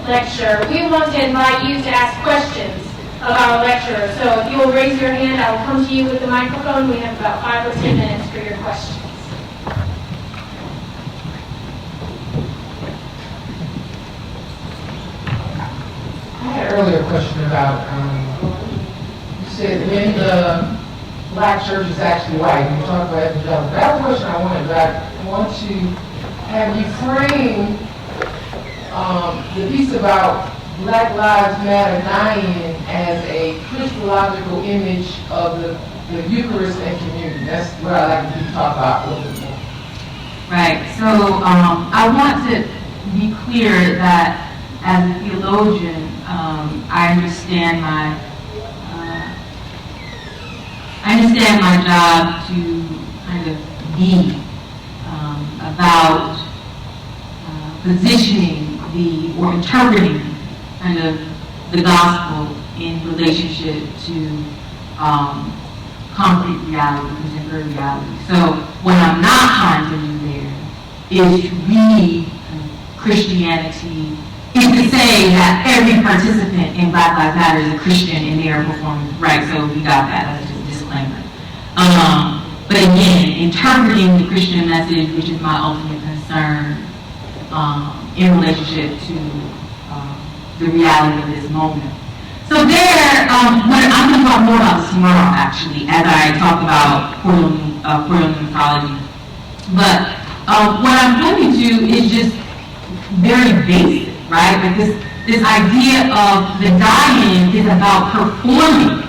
Lecture. We want to invite you to ask questions of our lecturer. So if you will raise your hand, I will come to you with the microphone. We have about 5 or 10 minutes for your questions. I had an earlier question about, you said when the black church is actually white. You talked about evangelical. That was a question I wanted, but I want to have you frame the piece about Black Lives Matter dying as a Christological image of the Eucharist and communion. That's what I like to talk about a little bit more. Right. So I want to be clear that as a theologian, I understand my job to kind of be about positioning or interpreting kind of the gospel in relationship to concrete reality, contemporary reality. So what I'm not trying to do there is to read Christianity, is to say that every participant in Black Lives Matter is a Christian in their performance, right? So we got that, that's just a disclaimer. But again, interpreting the Christian message, which is my ultimate concern, in relationship to the reality of this moment. So there, I'm going to talk more about this tomorrow, actually, as I talk about Puerto mythology. But what I'm going to do is just very basic, right? Like this idea of the dying is about performing.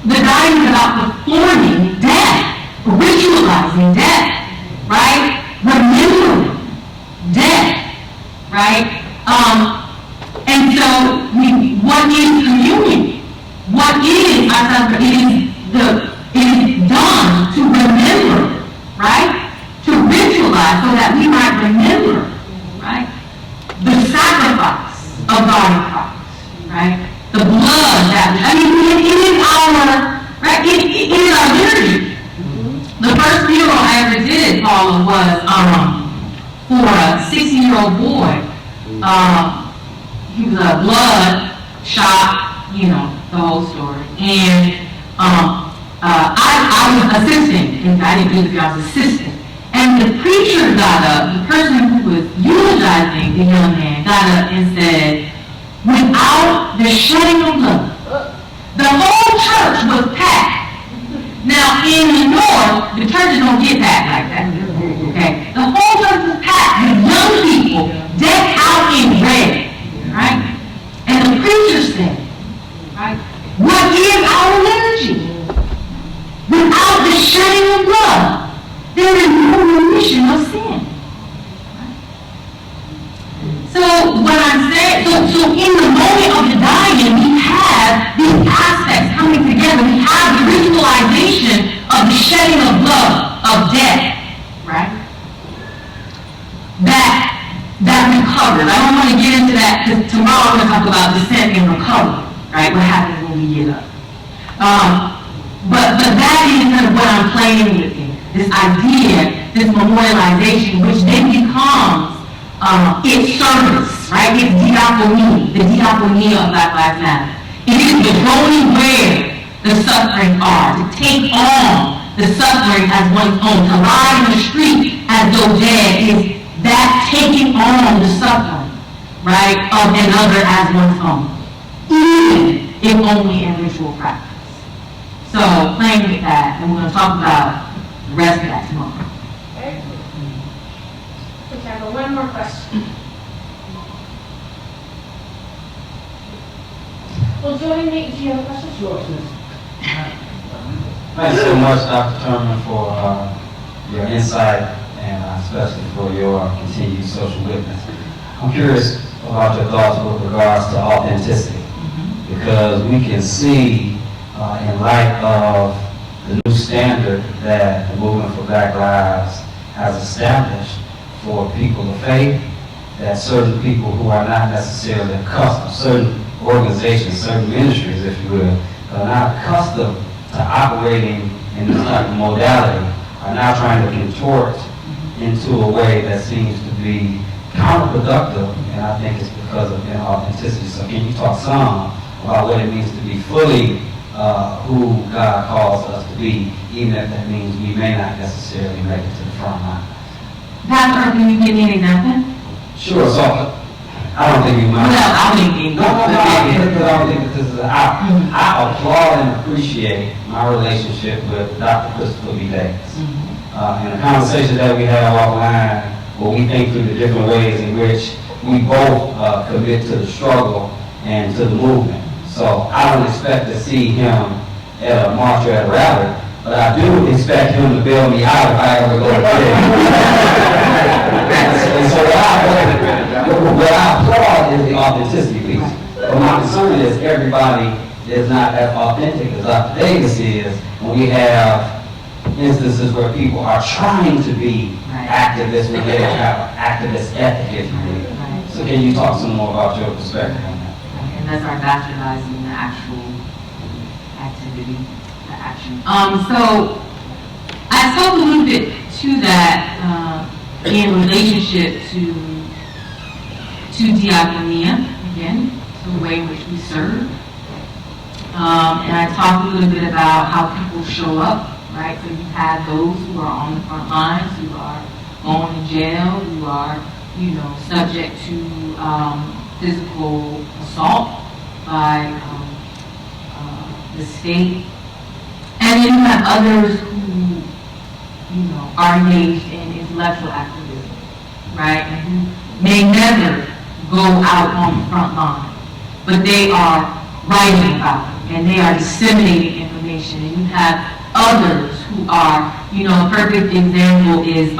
The dying is about performing death, ritualizing death, right? Remembering death, right? And so, what is communion? What is our celebration? It is done to remember, right? To ritualize so that we might remember, right? The sacrifice of God in Christ, right? The blood that, it is our, right? It is our liturgy. The first funeral I ever did, Paula, was for a 16-year-old boy. He was a blood shot, the whole story. And I was assisting, and I didn't do the job, I was assisting. And the preacher got up, the person who was eulogizing the young man got up and said, without the shedding of blood, the whole church was packed. Now, in the north, the churches don't get packed like that. Okay? The whole church was packed with young people decked out in red. Right? And the preacher said, right, what is our liturgy? Without the shedding of blood, there is no remission of sin. Right? So when I'm saying, so in the moment of the dying, we have these aspects coming together. We have the ritualization of the shedding of blood, of death, right? That recovers. I don't want to get into that because tomorrow I'm going to talk about descent and recovery, right? What happens when we get up. But that is kind of what I'm playing with here. This idea, this memorialization, which then becomes its service, right? It's diakonia, the diakonia of Black Lives Matter. It is the going where the suffering are, to take on the suffering as one's own, to lie in the street as though dead is that taking on the suffering, right, of another as one's own, even if only in ritual practice. So, playing with that, and we're going to talk about the rest of that tomorrow. Okay, I have one more question. Well, join me. Do you have a question? Sure, sis. Thanks so much, Dr. Turman, for your insight and especially for your continued social witness. I'm curious about your thoughts with regards to authenticity, because we can see in light of the new standard that the Movement for Black Lives has established for people of faith, that certain people who are not necessarily accustomed, certain organizations, certain ministries, if you will, are not accustomed to operating in this type of modality, are now trying to contort into a way that seems to be counterproductive, and I think it's because of inauthenticity. So can you talk some about what it means to be fully who God calls us to be, even if that means we may not necessarily make it to the front line? Pastor, can you give me an example? Sure, so I don't think you mind. Well, I think No, I don't think that this is, I applaud and appreciate my relationship with Dr. Christopher B. Davis. And the conversation that we have offline, where we think through the different ways in which we both commit to the struggle and to the movement. So I don't expect to see him at a march or at a rally, but I do expect him to bail me out if I ever go to jail. And so what I applaud is the authenticity piece. But my concern is everybody is not as authentic as Dr. Davis is, and we have instances where people are trying to be activists when they don't have an activist ethic, if you will. So can you talk some more about your perspective on that? And that's our bastardizing the actual activity, the action. So I spoke a little bit to that in relationship to diakonia, again, to the way in which we serve. And I talked a little bit about how people show up, right? So you have those who are on the front lines, who are going to jail, who are, subject to physical assault by the state. And then you have others who, are engaged in intellectual activism, right? And who may never go out on the front line, but they are writing about it, and they are disseminating information. And you have others who are, a perfect example is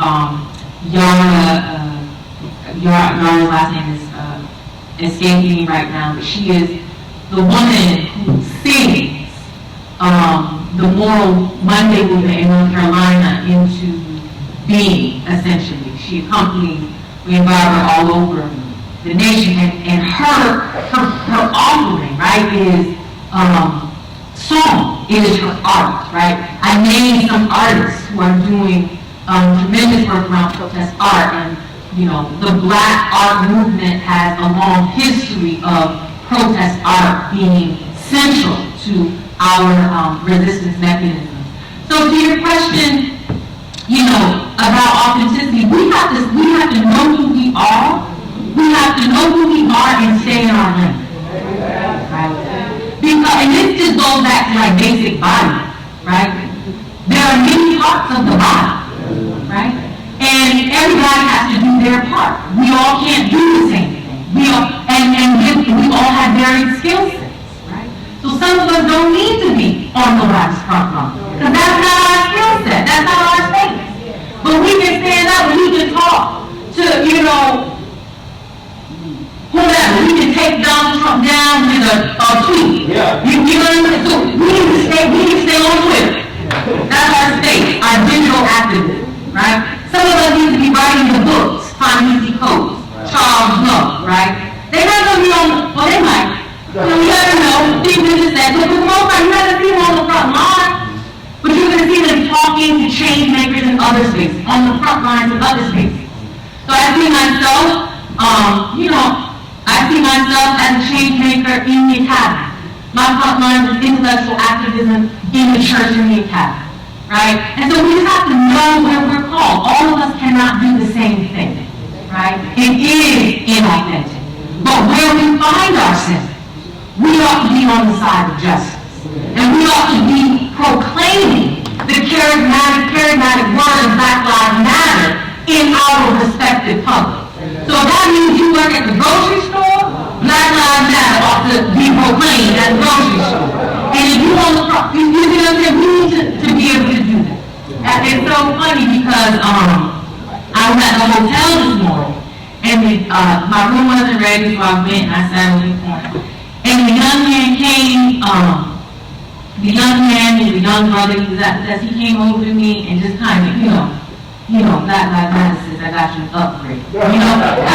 Yara's last name is escaping me right now, but she is the woman who sings the Moral Monday movement in North Carolina into being, essentially. She accompanied, we invited her all over the nation, and her offering, right, is song. It is her art, right? I named some artists who are doing tremendous work around protest art, and the Black art movement has a long history of protest art being central to our resistance mechanisms. So to your question, about authenticity, we have to know who we are. We have to know who we are and stay in our lane. Right? Because, and this just goes back to like basic body, right? There are many parts of the body, right? And everybody has to do their part. We all can't do the same thing. We all have varied skill sets, right? So some of us don't need to be on the last front line, because that's not our skill set. That's not our space. But we can stand up and we can talk to, whoever. We can take Donald Trump down with a tweet. Yeah. You know what I mean? So we need to stay on Twitter. That's our space, our digital activism, right? Some of us need to be writing the books, Ta-Nehisi Coates, Charles Love, right? They're not going to be on, well, they might. You never know. People just said, but for the most part, you're not going to see them on the front line. But you're going to see them talking to change makers in other spaces, on the front lines of other spaces. So I see myself, I see myself as a change maker in the academy. My front line is intellectual activism in the church and the academy, right? And so we just have to know where we're called. All of us cannot do the same thing, right? It is inauthentic. But where we find ourselves, we ought to be on the side of justice. And we ought to be proclaiming the charismatic word of Black Lives Matter in our respective public. So if that means you work at the grocery store, Black Lives Matter ought to be proclaimed at the grocery store. And if you want to, you know what I'm saying, we need to be able to do that. And it's so funny because I was at the hotel this morning, and my room wasn't ready, so I went and I sat on the corner. And the young man came, the young brother, he came over to me and just kind of, Black Lives Matter says, I got you an upgrade. I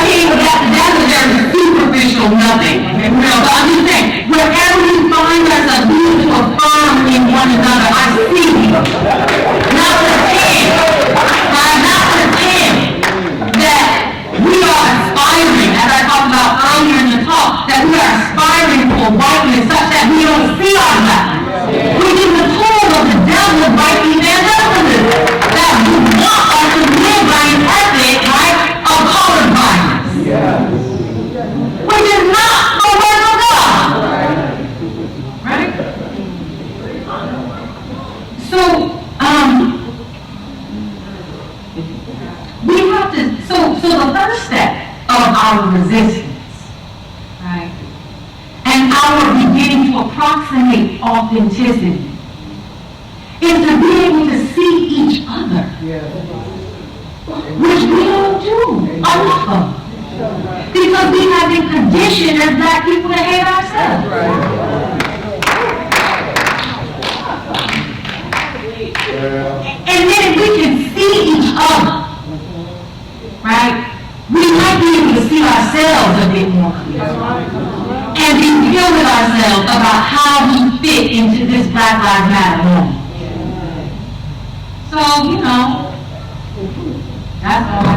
mean, that's a very superficial nothing. But I'm just saying, wherever we find ourselves, we need to affirm in one another. I see you. Not pretend, right? Not pretend that we are aspiring, as I talked about earlier in the talk, that we are aspiring for whiteness such that we don't see our blackness. Which is the tool of the devil of white evangelicalism. That we want us to live by an ethic, right, of colorblindness. Which is not the word of God. Right? So, we have to, so the first step of our resistance, right, and our beginning to approximate authenticity is to be able to see each other, which we don't do enough of. Because we have been conditioned as Black people to hate ourselves. And then if we can see each other, right, we might be able to see ourselves a bit more clearly. And be real with ourselves about how we fit into this Black Lives Matter moment. So, that's all